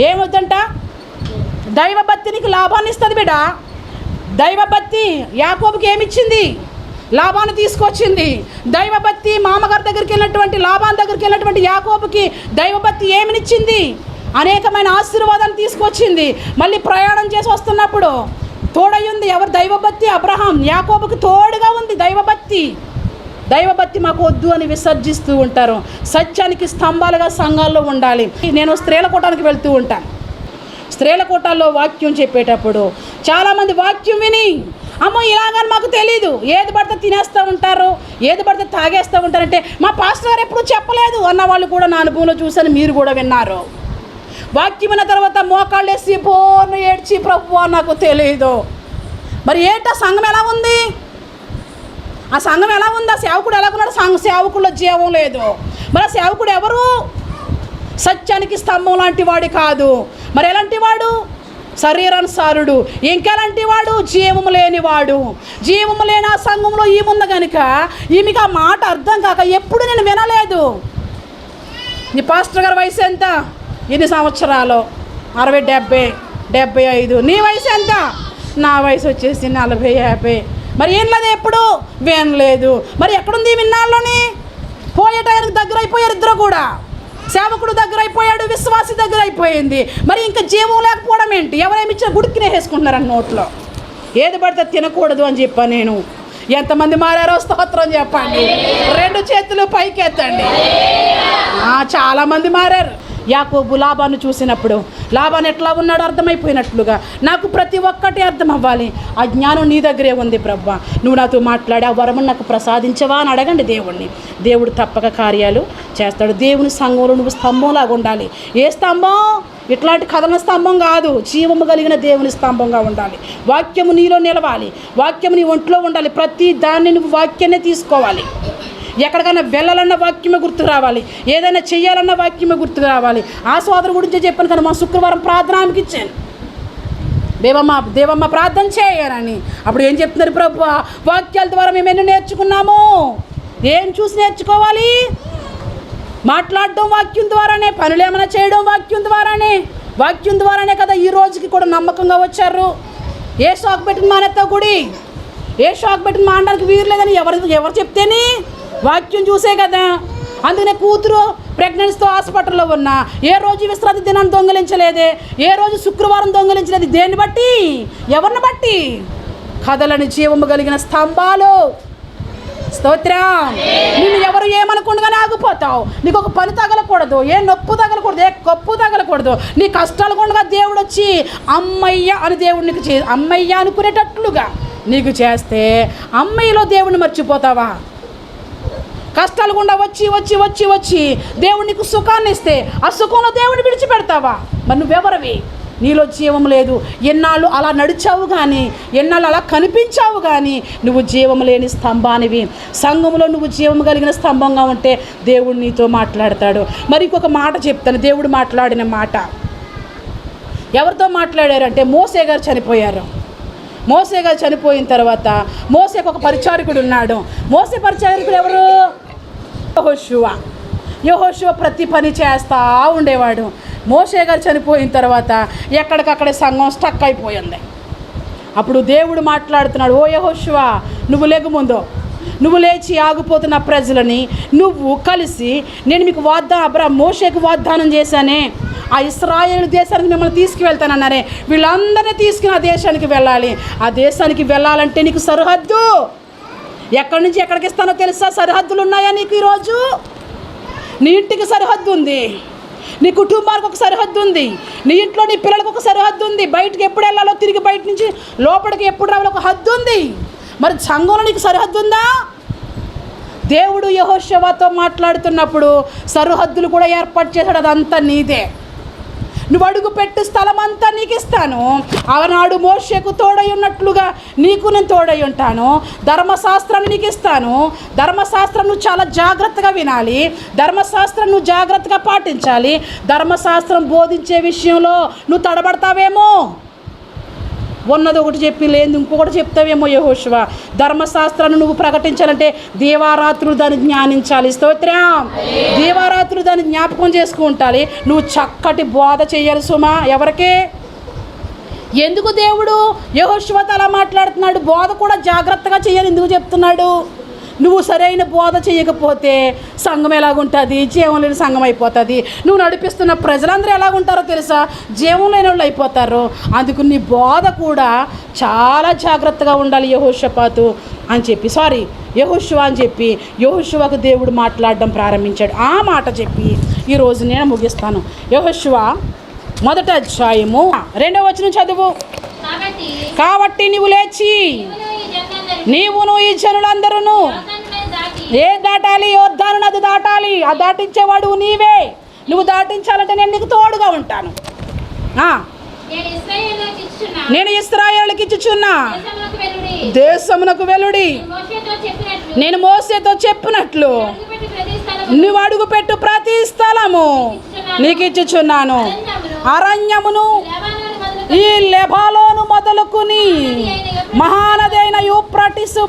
ఏమొద్దంట? దైవభక్తి నీకు లాభాన్ని ఇస్తుంది బిడ్డ. దైవభక్తి యాకోబుకి ఏమిచ్చింది? లాభాన్ని తీసుకొచ్చింది. దైవభక్తి మామగారి దగ్గరికి వెళ్ళినటువంటి లాభాన్ దగ్గరికి వెళ్ళినటువంటి యాకోబుకి దైవభక్తి ఏమినిచ్చింది? అనేకమైన ఆశీర్వాదాన్ని తీసుకొచ్చింది. మళ్ళీ ప్రయాణం చేసి వస్తున్నప్పుడు తోడయ్యింది ఎవరు? దైవభక్తి. అబ్రహాం యాకోబుకి తోడుగా ఉంది దైవభక్తి మాకు వద్దు అని విసర్జిస్తూ ఉంటారు. సత్యానికి స్తంభాలుగా సంఘాల్లో ఉండాలి. నేను స్త్రీల కూటానికి వెళ్తూ ఉంటాను. స్త్రీల కూటాల్లో వాక్యం చెప్పేటప్పుడు చాలామంది వాక్యం విని అమ్మో ఇలాగని మాకు తెలీదు, ఏది పడితే తినేస్తూ ఉంటారు, ఏది పడితే తాగేస్తూ ఉంటారంటే మా పాస్టర్ గారు ఎప్పుడు చెప్పలేదు అన్న వాళ్ళు కూడా నా అనుభవంలో చూశాను, మీరు కూడా విన్నారు. వాక్యమైన తర్వాత మోకాళ్ళు వేసి పోను ఏడ్చి ప్రభువా నాకు తెలియదు. మరి ఏంటో సంఘం ఎలా ఉంది? ఆ సంఘం ఎలా ఉంది? ఆ సేవకుడు ఎలాగున్నాడు? సేవకుల్లో జీవం లేదు. మరి ఆ సేవకుడు ఎవరు? సత్యానికి స్తంభం లాంటి వాడు కాదు. మరి ఎలాంటి వాడు? శరీరానుసారుడు. ఇంకెలాంటి వాడు? జీవము లేనివాడు. జీవము లేని ఆ సంఘంలో ఈముంది కనుక ఈమెకి ఆ మాట అర్థం కాక ఎప్పుడు నేను వినలేదు. నీ పాస్టర్ గారి వయసు ఎంత? ఎన్ని సంవత్సరాలు? 60, 70, 75. నీ వయసు ఎంత? నా వయసు వచ్చేసి 40, 50. మరి ఏం లేదు, ఎప్పుడు వినలేదు. మరి ఎక్కడుంది విన్నాళ్ళని? పోయే టైంకి దగ్గర అయిపోయారు ఇద్దరు కూడా. సేవకుడు దగ్గర అయిపోయాడు, విశ్వాసి దగ్గర అయిపోయింది. మరి ఇంకా జీవం లేకపోవడం ఏంటి? ఎవరేమి ఇచ్చిన గుడికినే వేసుకుంటున్నారని నోట్లో. ఏది పడితే తినకూడదు అని చెప్పా నేను. ఎంతమంది మారారో స్తోత్రం చెప్పండి. 2 చేతులు పైకెత్తండి. చాలామంది మారారు. యాకోబు లాబాను చూసినప్పుడు లాబాను ఎట్లా ఉన్నాడో అర్థమైపోయినట్లుగా నాకు ప్రతి ఒక్కటి అర్థం అవ్వాలి. ఆ జ్ఞానం నీ దగ్గరే ఉంది ప్రభువా, నువ్వు నాతో మాట్లాడి ఆ వరమును నాకు ప్రసాదించవా అని అడగండి దేవుణ్ణి. దేవుడు తప్పక కార్యాలు చేస్తాడు. దేవుని సంఘంలో నువ్వు స్తంభంలాగా ఉండాలి. ఏ స్తంభం? ఇట్లాంటి కథల స్తంభం కాదు, జీవము కలిగిన దేవుని స్తంభంగా ఉండాలి. వాక్యము నీలో నిలవాలి, వాక్యము నీ ఒంట్లో ఉండాలి. ప్రతి దాన్ని నువ్వు వాక్యాన్ని తీసుకోవాలి. ఎక్కడికైనా వెళ్ళాలన్న వాక్యమే గుర్తు రావాలి, ఏదైనా చెయ్యాలన్న వాక్యమే గుర్తు రావాలి. ఆ సోదరు గురించి చెప్పాను కదా, మా శుక్రవారం ప్రార్థన ఆమెకి ఇచ్చాను. దేవమ్మ ప్రార్థన చేయనని. అప్పుడు ఏం చెప్తున్నారు ప్రభు? వాక్యాల ద్వారా మేము ఎన్ని నేర్చుకున్నాము? ఏం చూసి నేర్చుకోవాలి? మాట్లాడడం వాక్యం ద్వారానే, పనులు ఏమైనా చేయడం వాక్యం ద్వారానే కదా ఈ రోజుకి కూడా నమ్మకంగా వచ్చారు. ఏ షాక్ పెట్టిన మానేత్తావు గుడి? ఏ షాక్ పెట్టిన మానడానికి వీరు లేదని ఎవరు చెప్తేనే? వాక్యం చూసే కదా. అందుకనే కూతురు ప్రెగ్నెన్సీతో హాస్పిటల్లో ఉన్నా ఏ రోజు విశ్రాంతి దినాన్ని దొంగలించలేదే, ఏ రోజు శుక్రవారం దొంగలించలేదు. దేన్ని బట్టి? ఎవరిని బట్టి? కథలని జీవము కలిగిన స్తంభాలు. స్తోత్రం. నిన్ను ఎవరు ఏమనుకుండగానే ఆగిపోతావు. నీకు ఒక పని తగలకూడదు, ఏ నొప్పు తగలకూడదు, ఏ కప్పు తగలకూడదు. నీ కష్టాలు కొండగా దేవుడు వచ్చి అమ్మయ్య అని దేవుడు నీకు అమ్మయ్య అనుకునేటట్లుగా నీకు చేస్తే అమ్మయ్యలో దేవుడిని మర్చిపోతావా? కష్టాలు గుండా వచ్చి దేవుడు నీకు సుఖాన్ని ఇస్తే ఆ సుఖంలో దేవుడిని విడిచిపెడతావా? మరి నువ్వెవరివి? నీలో జీవం లేదు. ఎన్నాళ్ళు అలా నడిచావు కానీ, ఎన్నాళ్ళు అలా కనిపించావు కానీ నువ్వు జీవం లేని స్తంభానివి. సంఘంలో నువ్వు జీవం కలిగిన స్తంభంగా ఉంటే దేవుడు నీతో మాట్లాడతాడు. మరి ఇంకొక మాట చెప్తాను. దేవుడు మాట్లాడిన మాట ఎవరితో మాట్లాడారంటే మోసే గారు చనిపోయారు. మోసే గారు చనిపోయిన తర్వాత మోసేకు ఒక పరిచారకుడు ఉన్నాడు. మోసే పరిచారకుడు ఎవరు? యెహోషువ ప్రతి పని చేస్తూ ఉండేవాడు. మోసే గారు చనిపోయిన తర్వాత ఎక్కడికక్కడే సంఘం స్టక్ అయిపోయింది. అప్పుడు దేవుడు మాట్లాడుతున్నాడు, ఓ యెహోషువ, నువ్వు లేకముందు నువ్వు లేచి ఆగిపోతున్న ప్రజలని నువ్వు కలిసి నేను మీకు మోషేకు వాగ్దానం చేశానే, ఆ ఇశ్రాయేలు దేశానికి మిమ్మల్ని తీసుకువెళ్తానన్నారే, వీళ్ళందరినీ తీసుకుని ఆ దేశానికి వెళ్ళాలి. ఆ దేశానికి వెళ్ళాలంటే నీకు సరిహద్దు. ఎక్కడి నుంచి ఎక్కడికి ఇస్తానో తెలుసా? సరిహద్దులు ఉన్నాయా నీకు? ఈరోజు నీ ఇంటికి సరిహద్దు ఉంది, నీ కుటుంబానికి ఒక సరిహద్దు ఉంది, నీ ఇంట్లో నీ పిల్లలకు ఒక సరిహద్దు ఉంది. బయటకు ఎప్పుడు వెళ్ళాలో, తిరిగి బయట నుంచి లోపలికి ఎప్పుడు రావాలో ఒక హద్దు ఉంది. మరి సంఘంలో నీకు సరిహద్దు ఉందా? దేవుడు యెహోషువతో మాట్లాడుతున్నప్పుడు సరిహద్దులు కూడా ఏర్పాటు చేశాడు. అదంతా నీదే. నువ్వు అడుగు పెట్టు స్థలం అంతా నీకు ఇస్తాను. ఆనాడు మోషేకు తోడై ఉన్నట్లుగా నీకు నేను తోడై ఉంటాను. ధర్మశాస్త్రాన్ని నీకు ఇస్తాను. ధర్మశాస్త్రం నువ్వు చాలా జాగ్రత్తగా వినాలి, ధర్మశాస్త్రం నువ్వు జాగ్రత్తగా పాటించాలి. ధర్మశాస్త్రం బోధించే విషయంలో నువ్వు తడబడతావేమో, ఉన్నది ఒకటి చెప్పి లేదు ఇంకొకటి చెప్తావేమో. యెహోషువ, ధర్మశాస్త్రాన్ని నువ్వు ప్రకటించాలంటే దీవారాత్రులు దాన్ని జ్ఞానించాలి. స్తోత్రం. దీవారాత్రులు దాన్ని జ్ఞాపకం చేసుకుంటాలి. నువ్వు చక్కటి బోధ చేయాలి సుమా. ఎవరికి? ఎందుకు దేవుడు యెహోషువతో అలా మాట్లాడుతున్నాడు? బోధ కూడా జాగ్రత్తగా చేయాలి. ఎందుకు చెప్తున్నాడు? నువ్వు సరైన బోధ చేయకపోతే సంఘం ఎలాగుంటుంది? జీవం లేని సంఘం అయిపోతుంది. నువ్వు నడిపిస్తున్న ప్రజలందరూ ఎలాగుంటారో తెలుసా? జీవం లేని వాళ్ళు అయిపోతారు. అందుకు నీ బోధ కూడా చాలా జాగ్రత్తగా ఉండాలి. యెహోషువ అని చెప్పి యెహోషువకు దేవుడు మాట్లాడడం ప్రారంభించాడు. ఆ మాట చెప్పి ఈరోజు నేను ముగిస్తాను. యెహోషువ 1వ అధ్యాయము 2వ వచనం చదువు. కాబట్టి నీవు లేచి నీవును ఈ జనులందరూ ఏ దాటాలి? యోర్దాను నది దాటాలి. ఆ దాటించేవాడు నీవే. నువ్వు దాటించాలంటే నేను నీకు తోడుగా ఉంటాను. నేను ఇశ్రాయేలుకి ఇచ్చుచున్నా దేశమునకు వెలుడి. నేను మోసేతో చెప్పినట్లు నువ్వు అడుగుపెట్టు ప్రతి స్థలము నీకు ఇచ్చుచున్నాను. అరణ్యమును ఈ లెబానోను మొదలుకుని మహానది అయిన యూఫ్రటీసు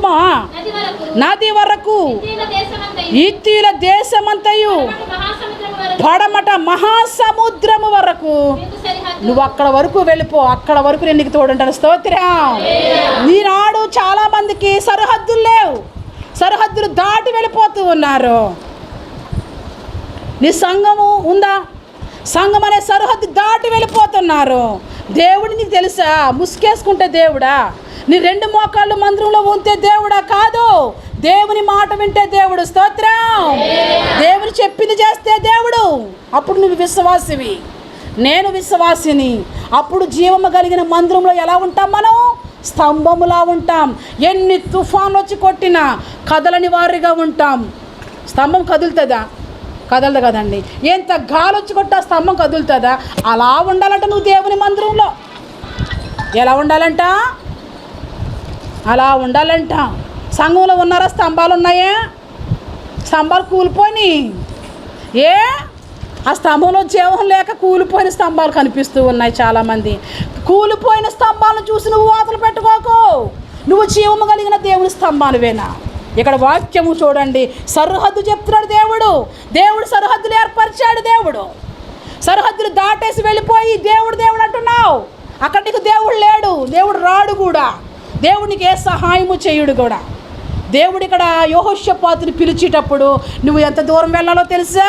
నది వరకు, ఇత్తీల దేశమంతయు పడమట మహాసముద్రము వరకు నువ్వు అక్కడ వరకు వెళ్ళిపో. అక్కడ వరకు నేను నీకు తోడుంటాను. స్తోత్రం. ఈనాడు చాలా మందికి సరిహద్దులు లేవు, సరిహద్దులు దాటి వెళ్ళిపోతూ ఉన్నారు. నీ సంఘము ఉందా? సంఘం అనే సరిహద్దు దాటి వెళ్ళిపోతున్నారు. దేవుడు నీకు తెలుసా? ముసుకేసుకుంటే దేవుడా? నీ 2 మోకాళ్ళు మందిరంలో ఉంటే దేవుడా? కాదు. దేవుని మాట వింటే దేవుడు. స్తోత్రం. దేవుడు చెప్పింది చేస్తే దేవుడు. అప్పుడు నువ్వు విశ్వాసివి, నేను విశ్వాసిని. అప్పుడు జీవము కలిగిన మందిరంలో ఎలా ఉంటాం మనం? స్తంభములా ఉంటాం. ఎన్ని తుఫాన్లు వచ్చి కొట్టినా కదలని వారిగా ఉంటాం. స్తంభం కదులుతుందా? కదలదు కదండి. ఎంత గాలి వచ్చి కొట్టా స్తంభం కదులుతుందా? అలా ఉండాలంట నువ్వు దేవుని మందిరంలో. ఎలా ఉండాలంట? అలా ఉండాలంట. సంఘంలో ఉన్నారా? స్తంభాలు ఉన్నాయా? స్తంభాలు కూలిపోయినాయి. ఆ స్తంభంలో జీవం లేక కూలిపోయిన స్తంభాలు కనిపిస్తూ ఉన్నాయి చాలామంది. కూలిపోయిన స్తంభాలను చూసి నువ్వు వాతలు పెట్టుకోకు. నువ్వు జీవము కలిగిన దేవుని స్తంభానువేనా? ఇక్కడ వాక్యము చూడండి, సరిహద్దు చెప్తున్నాడు దేవుడు. దేవుడు సరిహద్దులు ఏర్పరిచాడు. దేవుడు సరిహద్దులు దాటేసి వెళ్ళిపోయి దేవుడు దేవుడు అంటున్నావు. అక్కడ నీకు దేవుడు లేడు, దేవుడు రాడు కూడా. దేవుడికి ఏ సహాయము చేయుడు కూడా. దేవుడు ఇక్కడ యెహోషాపాతుని పిలిచేటప్పుడు నువ్వు ఎంత దూరం వెళ్ళాలో తెలుసా?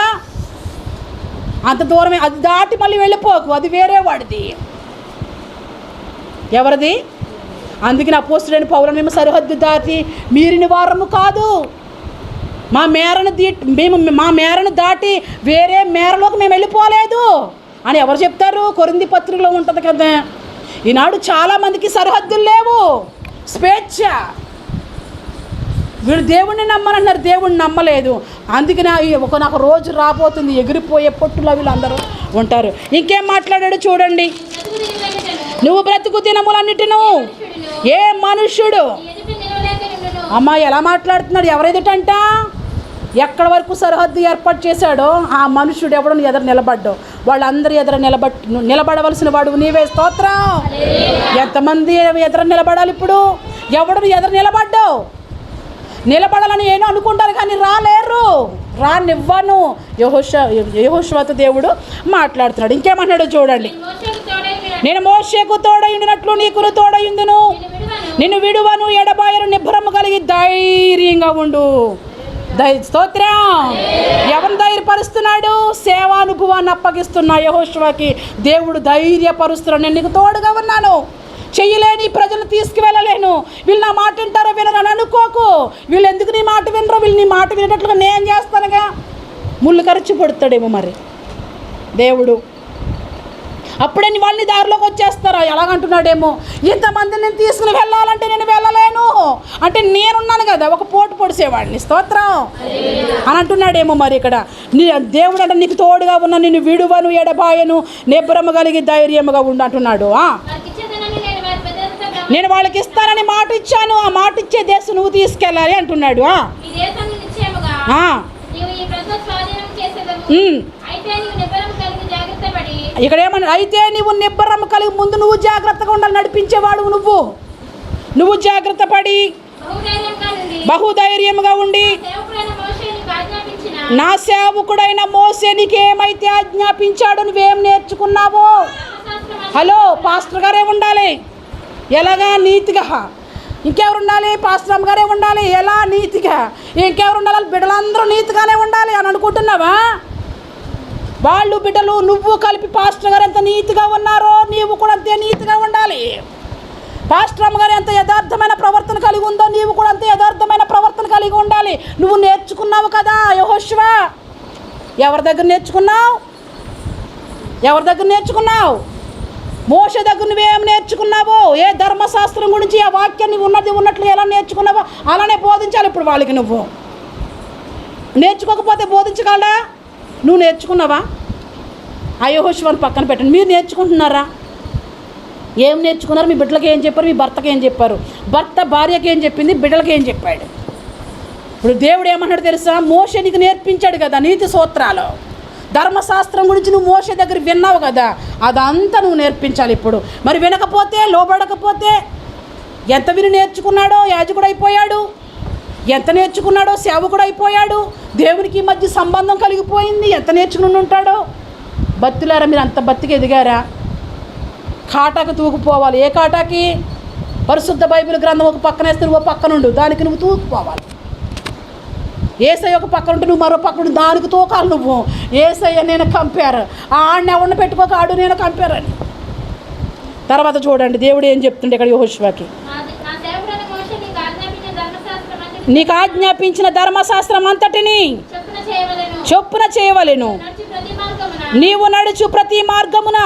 అంత దూరమే. అది దాటి మళ్ళీ వెళ్ళిపోకు, అది వేరే వాడిది. ఎవరిది? అందుకని అపోస్తలుడైన పౌలు మేము సరిహద్దు దాటి మీరిన వారము కాదు, మా మేరను దాటి వేరే మేరలోకి మేము వెళ్ళిపోలేదు అని ఎవరు చెప్తారు? కొరింథీ పత్రికలో ఉంటుంది కదా. ఈనాడు చాలామందికి సరిహద్దులు లేవు, స్వేచ్ఛ. వీళ్ళు దేవుణ్ణి నమ్మనన్నారు, దేవుణ్ణి నమ్మలేదు. అందుకని నాకు రోజు రాబోతుంది, ఎగిరిపోయే పొట్టులో వీళ్ళందరూ ఉంటారు. ఇంకేం మాట్లాడాడు చూడండి. నువ్వు బ్రతుకు దినములన్నిటిను ఏ మనుష్యుడు అమ్మా ఎలా మాట్లాడుతున్నాడు? ఎవరెదుటంట? ఎక్కడి వరకు సరిహద్దు ఏర్పాటు చేశాడో ఆ మనుష్యుడు ఎవడో ఎదురు నిలబడ్డావు. వాళ్ళందరూ ఎదురు నిలబడవలసిన వాడు నీవే. స్తోత్రం. ఎంతమంది ఎదురు నిలబడాలి? ఇప్పుడు ఎవడు ఎదురు నిలబడ్డావు? నిలబడాలని ఏమో అనుకుంటారు కానీ రాలేరు, రానివ్వను. యెహోషువతో దేవుడు మాట్లాడుతున్నాడు. ఇంకేమన్నాడు చూడండి. నేను మోషేకు తోడయుండినట్లు నీకును తోడయుందును, నిన్ను విడువను, ఎడబాయను, నిబ్బరము కలిగి ధైర్యంగా ఉండు. స్తోత్రం. ఎవరిని ధైర్యపరుస్తున్నాడు? సేవానుభవాన్ని అప్పగిస్తున్నా యెహోషువకి దేవుడు ధైర్యపరుస్తున్నాడు. నేను నీకు తోడుగా ఉన్నాను, చెయ్యలేని ప్రజలు తీసుకువెళ్ళలేను. వీళ్ళు నా మాట వింటారో వినరని అనుకోకు. వీళ్ళు ఎందుకు నీ మాట వినరో, వీళ్ళు నీ మాట వినేటట్లుగా నేను చేస్తానుగా. ముళ్ళు ఖర్చు పడుతాడేమో మరి దేవుడు. అప్పుడే వాళ్ళని దారిలోకి వచ్చేస్తారా? ఎలాగంటున్నాడేమో, ఇంతమంది నేను తీసుకుని వెళ్ళాలంటే నేను వెళ్ళలేను అంటే నేనున్నాను కదా ఒక పోటు పొడిసేవాడిని. స్తోత్రం అని అంటున్నాడేమో మరి ఇక్కడ. దేవుడు అంటే నీకు తోడుగా ఉన్న, నిన్ను విడువను, ఎడబాయను, నిబ్బరము కలిగి ధైర్యముగా ఉండు అంటున్నాడు. నేను వాళ్ళకి ఇస్తానని మాట ఇచ్చాను, ఆ మాట ఇచ్చే దేశం నువ్వు తీసుకెళ్ళాలి అంటున్నాడు. ఇక్కడ ఏమన్నా? అయితే నీవు నిబ్బరం కలిగి ముందు నువ్వు జాగ్రత్తగా ఉండాలి. నడిపించేవాడు నువ్వు జాగ్రత్త పడి బహుధైర్యంగా ఉండి నా సేవకుడైన మోసే నీకు ఏమైతే ఆజ్ఞాపించాడో నువ్వేం నేర్చుకున్నావో. హలో, పాస్టర్ గారే ఉండాలి. ఎలాగా? నీతిగా. ఇంకెవరు ఉండాలి? పాస్టర్ అమ్మగారే ఉండాలి. ఎలా? నీతిగా. ఇంకెవరు ఉండాలి? బిడ్డలందరూ నీతిగానే ఉండాలి అని అనుకుంటున్నావా? వాళ్ళు బిడ్డలు నువ్వు కలిపి పాస్టర్ గారు ఎంత నీతిగా ఉన్నారో నీవు కూడా అంతే నీతిగా ఉండాలి. పాస్టర్ అమ్మగారు ఎంత యథార్థమైన ప్రవర్తన కలిగి ఉందో నీవు కూడా అంతే యథార్థమైన ప్రవర్తన కలిగి ఉండాలి. నువ్వు నేర్చుకున్నావు కదా యెహోషువ. ఎవరి దగ్గర నేర్చుకున్నావు? మోషే దగ్గర నువ్వేం నేర్చుకున్నావో, ఏ ధర్మశాస్త్రం గురించి ఆ వాక్యాన్ని ఉన్నట్లు ఎలా నేర్చుకున్నావో అలానే బోధించాలి. ఇప్పుడు వాళ్ళకి నువ్వు నేర్చుకోకపోతే బోధించగలడా? నువ్వు నేర్చుకున్నావా? ఆ యెహోషువని పక్కన పెట్టండి. మీరు నేర్చుకుంటున్నారా? ఏం నేర్చుకున్నారు? మీ బిడ్డలకి ఏం చెప్పారు? మీ భర్తకి ఏం చెప్పారు? భర్త భార్యకి ఏం చెప్పింది? బిడ్డలకి ఏం చెప్పాడు? ఇప్పుడు దేవుడు ఏమన్నాడు తెలుసా? మోషే నీకు నేర్పించాడు కదా నీతి సూత్రాలు, ధర్మశాస్త్రం గురించి నువ్వు మోషే దగ్గర విన్నావు కదా, అదంతా నువ్వు నేర్పించాలి ఇప్పుడు. మరి వినకపోతే, లోబడకపోతే ఎంత విని నేర్చుకున్నాడో యాజకుడు అయిపోయాడు, ఎంత నేర్చుకున్నాడో సేవకుడు అయిపోయాడు, దేవునికి మధ్య సంబంధం కలిగిపోయింది. ఎంత నేర్చుకుని ఉంటాడో. భక్తులారా, మీరు అంత భక్తికి ఎదిగారా? కాటాకు తూకుపోవాలి. ఏ కాటాకి? పరిశుద్ధ బైబిల్ గ్రంథం ఒక పక్కన వేస్తే నువ్వు పక్కనుండు, దానికి నువ్వు తూకుపోవాలి. ఏసయ్య ఒక పక్కన ఉంటే నువ్వు మరో పక్కన దానికి తూకాలి. నువ్వు ఏసయ్య నేను కంపేర్, ఆడిని ఎవరిని పెట్టుకోక ఆడు నేను కంపేర్ అని. తర్వాత చూడండి దేవుడు ఏం చెప్తుండే ఇక్కడ యెహోషువకి. నీకు ఆజ్ఞాపించిన ధర్మశాస్త్రం అంతటిని చొప్పున చేయవలెను. నీవు నడుచు ప్రతి మార్గమున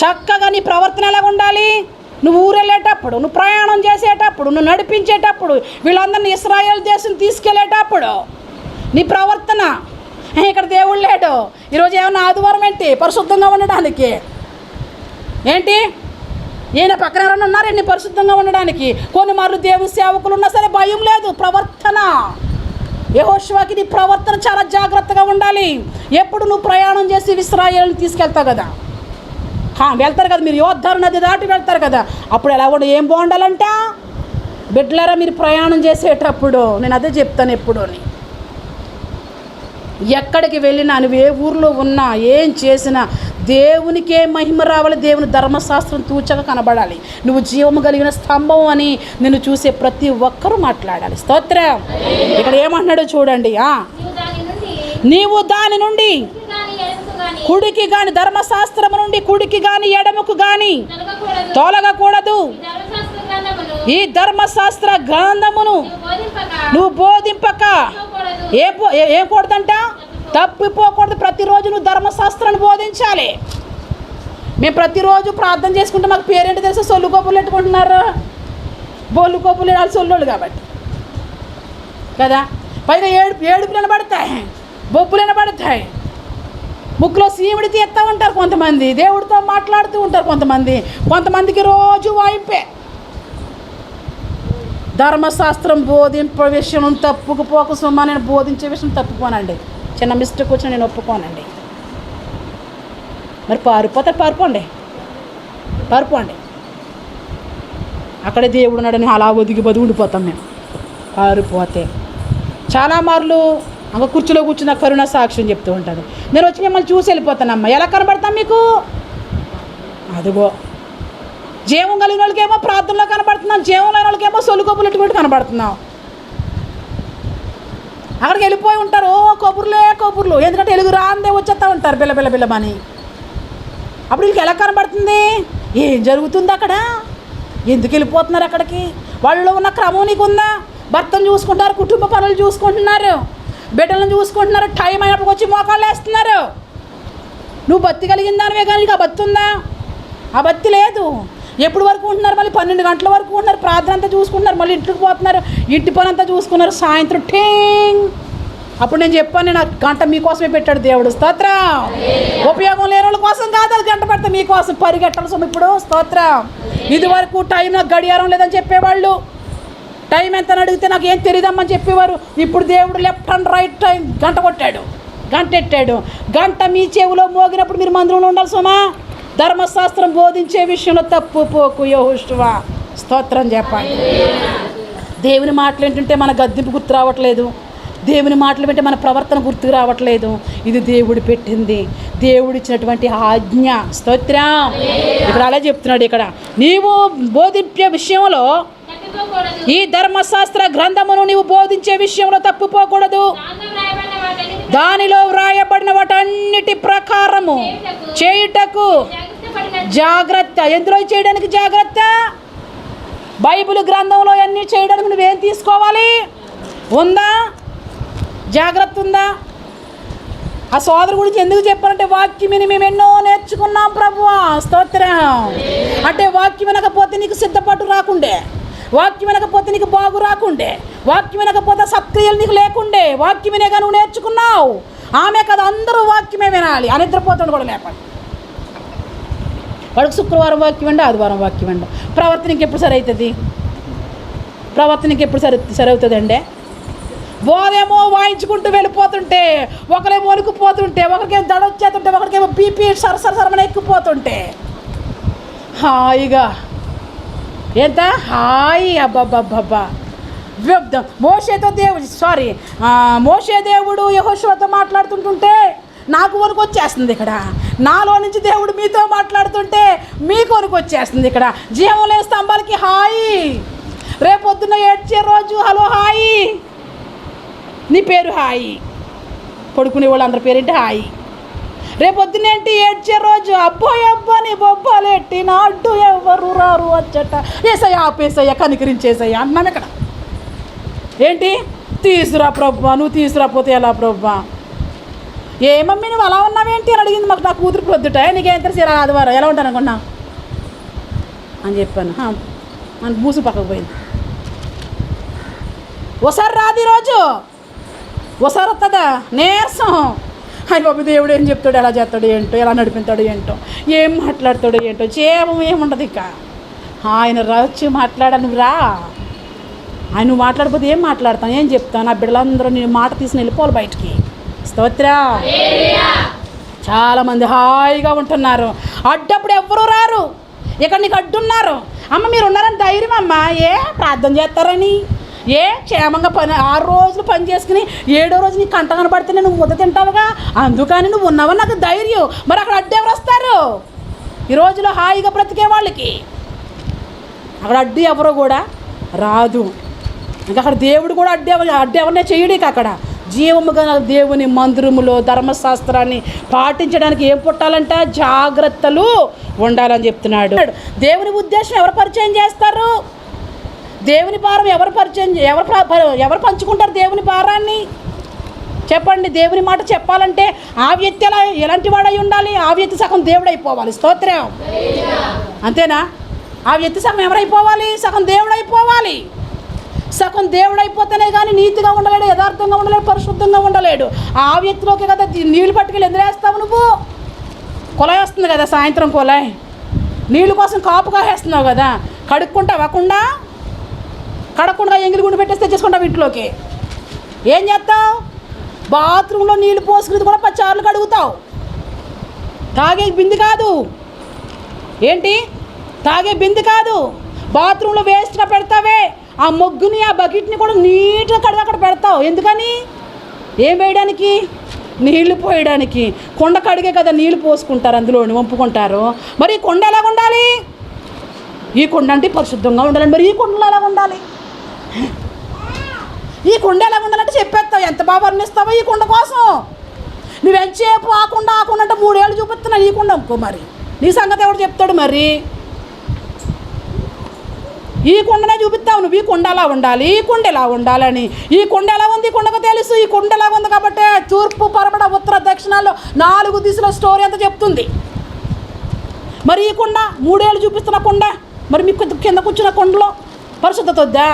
చక్కగా నీ ప్రవర్తన ఎలా ఉండాలి? నువ్వు ఊరెళ్ళేటప్పుడు, నువ్వు ప్రయాణం చేసేటప్పుడు, నువ్వు నడిపించేటప్పుడు, వీళ్ళందరినీ ఇశ్రాయేలు దేశం తీసుకెళ్ళేటప్పుడు నీ ప్రవర్తన. ఇక్కడ దేవుడు లేడు. ఈరోజు ఏమన్నా ఆదివారం ఏంటి పరిశుద్ధంగా ఉండడానికి? ఏంటి ఈయన పక్కన ఎవరైనా ఉన్నారండి పరిశుద్ధంగా ఉండడానికి? కొన్ని మార్లు దేవుని సేవకులు ఉన్నా సరే భయం లేదు. ప్రవర్తన యెహోషువకి నీ ప్రవర్తన చాలా జాగ్రత్తగా ఉండాలి. ఎప్పుడు నువ్వు ప్రయాణం చేసి ఇశ్రాయేలుని తీసుకెళ్తావు కదా, వెళ్తారు కదా, మీరు యోర్దాను నది దాటి వెళ్తారు కదా, అప్పుడు ఎలా ఉండాలి? ఏం బాగుండాలంట? బిడ్డలారా, మీరు ప్రయాణం చేసేటప్పుడు నేను అదే చెప్తాను ఎప్పుడు, ఎక్కడికి వెళ్ళినా, నువ్వు ఏ ఊర్లో ఉన్నా, ఏం చేసినా దేవునికే మహిమ రావాలి. దేవుని ధర్మశాస్త్రం తూచగా కనబడాలి. నువ్వు జీవము కలిగిన స్తంభం అని నిన్ను చూసే ప్రతి ఒక్కరూ మాట్లాడాలి. స్తోత్రం. ఇక్కడ ఏమంటున్నాడో చూడండి. నీవు దాని నుండి కుడికి గాని, ధర్మశాస్త్రము నుండి కుడికి గాని ఎడమకు గాని తొలగకూడదు. ఈ ధర్మశాస్త్ర గ్రంథమును నువ్వు బోధింపక ఏం కూడదంట? తప్పిపోకూడదు. ప్రతిరోజు నువ్వు ధర్మశాస్త్రాన్ని బోధించాలి. మేము ప్రతిరోజు ప్రార్థన చేసుకుంటే మాకు పేరేంటి తెలుసా? సొల్లు కొప్పులు పెట్టుకుంటున్నారు. బొల్లు కొప్పులు వాళ్ళు సొల్లోళ్ళు కాబట్టి కదా. పైగా ఏడుపులు వినబడతాయి, బొబ్బులు వినబడతాయి, ముక్కులో సీమిడి తీస్తూ ఉంటారు కొంతమంది, దేవుడితో మాట్లాడుతూ ఉంటారు కొంతమందికి రోజు వాయింపే. ధర్మశాస్త్రం బోధింపే విషయం తప్పుకుపోక సుమా, నేను బోధించే విషయం తప్పుకోనండి. చిన్న మిస్టేక్ వచ్చి నేను ఒప్పుకోనండి. మరి పారిపోండి. అక్కడే దేవుడు ఉన్నాడని అలా ఒదిగి ఉండిపోతాం మేము. పారిపోతే చాలా మార్లు అంక కుర్చీలో కూర్చున్న కరుణ సాక్ష్యం చెప్తూ ఉంటాను. నేను వచ్చి మిమ్మల్ని చూసి వెళ్ళిపోతానమ్మా. ఎలా కనబడతాం మీకు? అదిగో జీవం కలిగిన వాళ్ళకేమో ప్రార్థనలో కనబడుతున్నాం, జీవం లేని వాళ్ళకేమో సొలుకొబ్బులు ఎటువంటి కనబడుతున్నాం. అక్కడికి వెళ్ళిపోయి ఉంటారు. కబుర్లు, ఎందుకంటే ఎలుగు రాందే వచ్చేస్తూ ఉంటారు బిల్లమని. అప్పుడు వీళ్ళకి ఎలా కనబడుతుంది? ఏం జరుగుతుంది అక్కడ? ఎందుకు వెళ్ళిపోతున్నారు అక్కడికి? వాళ్ళు ఉన్న క్రమం నీకు ఉందా? భర్తను చూసుకుంటారు, కుటుంబ పనులు చూసుకుంటున్నారు, బిడ్డలను చూసుకుంటున్నారు, టైం అయినప్పుడు వచ్చి మోకాళ్ళు వేస్తున్నారు. నువ్వు బత్తి కలిగిన దానివే కానీ నీకు ఆ బత్తి ఉందా? ఆ బత్తి లేదు. ఎప్పుడు వరకు ఉంటున్నారు? మళ్ళీ 12 గంటల వరకు ఉంటున్నారు, ప్రార్థన అంతా చూసుకుంటున్నారు, మళ్ళీ ఇంటికి పోతున్నారు, ఇంటి పని అంతా చూసుకున్నారు, సాయంత్రం ఠేంగ్. అప్పుడు నేను చెప్పాను, నేను గంట మీకోసమే పెట్టాడు దేవుడు. స్తోత్రం. ఉపయోగం లేని వాళ్ళ కోసం కాదు, అది గంట పెడతా మీకోసం. పరిగెట్టాల్సి ఇప్పుడు. స్తోత్రం. ఇది వరకు టైం నాకు గడియారం లేదని చెప్పేవాళ్ళు, టైం ఎంత అని అడిగితే నాకు ఏం తెలియదమ్మని చెప్పేవారు. ఇప్పుడు దేవుడు లెఫ్ట్ అండ్ రైట్ టైం గంట కొట్టాడు, గంట ఎట్టాడు. గంట మీ చెవిలో మోగినప్పుడు మీరు మందిరంలో ఉండాలి సుమా. ధర్మశాస్త్రం బోధించే విషయంలో తప్పుపోకు యెహోషువా. స్తోత్రం చెప్పండి. దేవుని మాటలు ఏంటంటే మన గద్దింపు గుర్తు రావట్లేదు, దేవుని మాటలు వింటే మన ప్రవర్తన గుర్తుకు రావట్లేదు. ఇది దేవుడు పెట్టింది, దేవుడు ఇచ్చినటువంటి ఆజ్ఞ. స్తోత్రం. ఇక్కడ అలా చెప్తున్నాడు. ఇక్కడ నీవు బోధించే విషయంలో, ఈ ధర్మశాస్త్ర గ్రంథమును నీవు బోధించే విషయంలో తప్పుపోకూడదు. దానిలో వ్రాయబడిన వాటన్నిటి ప్రకారము చేయుటకు జాగ్రత్త. ఎందులో చేయడానికి జాగ్రత్త? బైబిల్ గ్రంథంలో అన్నీ చేయడానికి నువ్వేం తీసుకోవాలి? ఉందా? జాగ్రత్త ఉందా? ఆ సోదరు గురించి ఎందుకు చెప్పాలంటే, వాక్యం విని మేము ఎన్నో నేర్చుకున్నాం ప్రభువా. స్తోత్రం. అంటే వాక్యం వినకపోతే నీకు సిద్ధపాటు రాకుండే, వాక్యం వినకపోతే నీకు బాగు రాకుండే, వాక్యం వినకపోతే సత్క్రియలు నీకు లేకుండే. వాక్యం వినేగా నువ్వు నేర్చుకున్నావు. ఆమె కదా, అందరూ వాక్యమే వినాలి. అనిద్రపోతాడు కూడా లేపండి. వాడికి శుక్రవారం వాక్యం అండి, ఆదివారం వాక్యం అండి. ప్రవర్తనకి ఎప్పుడు సరి అవుతుంది? ప్రవర్తనకి ఎప్పుడు సరి అవుతుందండి? బోధేమో వాయించుకుంటూ వెళ్ళిపోతుంటే, ఒకరేమో వణుకుపోతుంటే, ఒకరికేమో దడ వచ్చేస్తుంటే, ఒకరికేమో బీపీ సరసరమని ఎక్కిపోతుంటే, హాయిగా ఎంత హాయి. అబ్బాబ్బాబ్బా. మోషే దేవుడు యెహోషువతో మాట్లాడుతుంటుంటే నాకు వరకు వచ్చేస్తుంది. ఇక్కడ నాలో నుంచి దేవుడు మీతో మాట్లాడుతుంటే మీకు వరకు వచ్చేస్తుంది. ఇక్కడ జీవం లేని స్తంభాలకి హాయి. రేపొద్దున ఏడ్చే రోజు హలో హాయి, నీ పేరు హాయి, పడుకునే వాళ్ళు అందరి పేరేంటి హాయి. రేపొద్దునేంటి ఏడ్చే రోజు, అబ్బాయి అబ్బాని బొబ్బాలెట్టి నా అడ్డు ఎవరు రారు వచ్చట, ఏసయ్య ఆపేసయ్య కనికరించేసయ్య అన్నాం ఇక్కడ. ఏంటి తీసురా ప్రభా, నువ్వు తీసురాపోతే ఎలా ప్రభా? ఏమమ్మీ నువ్వు అలా ఉన్నావేంటి అని అడిగింది. మాకు నా కూతురు పొద్దుట, నీకేం తెలిసి ఇలా ఆదివారం ఎలా ఉంటాను అనుకున్నా అని చెప్పాను. మన మూసు పక్కకు పోయింది. ఒకసారి రాదు ఈరోజు, ఒకసారి వస్తుందా నీరసం. ఆయన బాబు దేవుడు ఏం చెప్తాడు, ఎలా చేస్తాడు ఏంటో, ఎలా నడిపిస్తాడు ఏంటో, ఏం మాట్లాడతాడు ఏంటో, చేయం ఏముండదు. ఇక ఆయన వచ్చి మాట్లాడాలి, నువ్వు రా. ఆయన నువ్వు మాట్లాడిపోతే ఏం మాట్లాడతాను, ఏం చెప్తాను, నా బిడ్డలందరూ నేను మాట తీసుకుని వెళ్ళిపోవాలి బయటికి. స్తోత్రం. చాలామంది హాయిగా ఉంటున్నారు, అడ్డప్పుడు ఎవ్వరూ రారు. ఇక్కడ నీకు అడ్డున్నారు. అమ్మ మీరు ఉన్నారని ధైర్యం అమ్మ, ఏ ప్రార్థన చేస్తారని, ఏ క్షేమంగా 6 రోజులు పని చేసుకుని 7వ రోజు నీకు కంట కనబడితేనే నువ్వు ముద్ద తింటావుగా, అందుకని నువ్వు ఉన్నావని నాకు ధైర్యం. మరి అక్కడ అడ్డు ఎవరు వస్తారు? ఈ రోజులో హాయిగా బ్రతికే వాళ్ళకి అక్కడ అడ్డు ఎవరో కూడా రాదు. ఇంకా అక్కడ దేవుడు కూడా అడ్డు ఎవరినే చేయడు. ఇక అక్కడ జీవముగా దేవుని మందిరములో ధర్మశాస్త్రాన్ని పాటించడానికి ఏం పుట్టాలంట? జాగ్రత్తలు ఉండాలని చెప్తున్నాడు. దేవుని ఉద్దేశం ఎవరు పరిచయం చేస్తారు? దేవుని భారం ఎవరు పంచుకుంటారు దేవుని భారాన్ని? చెప్పండి. దేవుని మాట చెప్పాలంటే ఆ వ్యక్తి ఎలాంటి వాడై ఉండాలి? ఆ వ్యక్తి సగం దేవుడు అయిపోవాలి. స్తోత్రం. అంతేనా? ఆ వ్యక్తి సగం ఎవరైపోవాలి? సగం దేవుడు అయిపోవాలి. సగం దేవుడు అయిపోతేనే కానీ నీతిగా ఉండలేడు, యథార్థంగా ఉండలేడు, పరిశుద్ధంగా ఉండలేడు. ఆ వ్యక్తిలోకి కదా నీళ్ళు పట్టుకెళ్ళి ఎందుకు నువ్వు? కొలాయి వస్తుంది కదా సాయంత్రం, కొలాయి నీళ్ళు కోసం కాపుగా వేస్తున్నావు కదా, కడుక్కుంటావా? కడకుండా ఎంగిలి గుండు పెట్టేస్తే తెచ్చేసుకుంటావు ఇంట్లోకి. ఏం చేస్తావు? బాత్రూంలో నీళ్ళు పోసుకునేది కూడా 10 సార్లు కడుగుతావు. తాగే బింది కాదు. ఏంటి తాగే బింది కాదు, బాత్రూంలో వేస్ట్గా పెడతావే ఆ మొగ్గుని, ఆ బకెట్ని కూడా నీట్గా కడిగి అక్కడ పెడతావు. ఎందుకని? ఏం వేయడానికి? నీళ్లు పోయడానికి. కొండ కడిగే కదా నీళ్లు పోసుకుంటారు, అందులోని వంపుకుంటారు. మరి ఈ కొండ ఎలాగ ఉండాలి? ఈ కొండ అంటే పరిశుద్ధంగా ఉండాలి. మరి ఈ కొండలో ఎలాగ ఉండాలి? ఈ కొండ ఎలాగ ఉండాలంటే చెప్పేస్తావు. ఎంత బాగా వర్ణిస్తావో ఈ కొండ కోసం. నువ్వెంతసేపు ఆకుండా అంటే 3 ఏళ్ళు చూపిస్తున్నావు ఈ కొండ. అనుకో మరి నీ సంగతి ఎవడు చెప్తాడు? మరి ఈ కొండనే చూపిస్తావు నువ్వు. ఈ కొండ ఎలా ఉండాలి, ఈ కొండ ఎలా ఉండాలని. ఈ కొండ ఎలా ఉంది? ఈ కొండకు తెలుసు ఈ కొండ ఎలా ఉంది కాబట్టి తూర్పు, పరమడ, ఉత్తర, దక్షిణాల్లో 4 దిశల స్టోరీ అంతా చెప్తుంది. మరి ఈ కొండ 3 ఏళ్ళు చూపిస్తున్న కొండ, మరి మీకు కింద కూర్చున్న కొండలో పరిశుద్ధత వద్దా?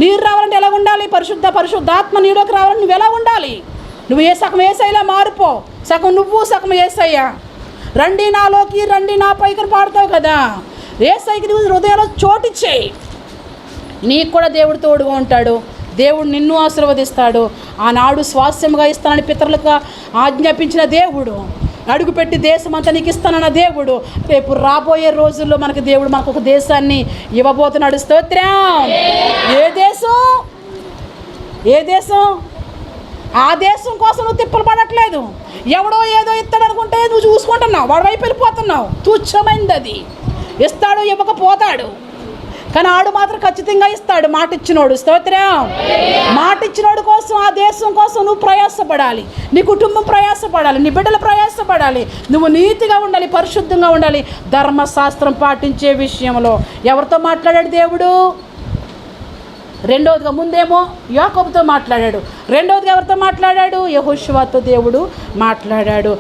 నీరు రావాలంటే ఎలా ఉండాలి? పరిశుద్ధాత్మ నీలోకి రావాలంటే నువ్వు ఎలా ఉండాలి? నువ్వు సగం ఏసయ్యలా మారిపో. సగం నువ్వు, సగం ఏసయ్య. రండి నాలోకి, రండి నా పైకి పాడుతావు కదా. ఏసయ్యకి నువ్వు హృదయంలో చోటిచ్చేయి. నీకు కూడా దేవుడు తోడుగా ఉంటాడు. దేవుడు నిన్ను ఆశీర్వదిస్తాడు. ఆనాడు స్వాస్థ్యముగా ఇస్తానని పితరులకు ఆజ్ఞాపించిన దేవుడు, అడుగుపెట్టి దేశమంతా నీకు ఇస్తానన్న దేవుడు, రేపు రాబోయే రోజుల్లో మనకు దేవుడు మనకు ఒక దేశాన్ని ఇవ్వబోతున్నాడు. స్తోత్రం. ఏ దేశం? ఏ దేశం? ఆ దేశం కోసం నువ్వు తిప్పలు పడట్లేదు. ఎవడో ఏదో ఇస్తాడు అనుకుంటే నువ్వు చూసుకుంటున్నావు, వాడి వైపు వెళ్ళిపోతున్నావు. తుచ్చమైంది అది. ఇస్తాడు, ఇవ్వకపోతాడు, కానీ ఆడు మాత్రం ఖచ్చితంగా ఇస్తాడు. మాట ఇచ్చినోడు. స్తోత్రం. మాట ఇచ్చినోడు కోసం, ఆ దేశం కోసం నువ్వు ప్రయాసపడాలి. నీ కుటుంబం ప్రయాసపడాలి, నీ బిడ్డలు ప్రయాసపడాలి. నువ్వు నీతిగా ఉండాలి, పరిశుద్ధంగా ఉండాలి. ధర్మశాస్త్రం పాటించే విషయంలో ఎవరితో మాట్లాడాడు దేవుడు? రెండవదిగా ముందేమో యాకోబుతో మాట్లాడాడు. రెండవదిగా ఎవరితో మాట్లాడాడు? యెహోషువతో దేవుడు మాట్లాడాడు.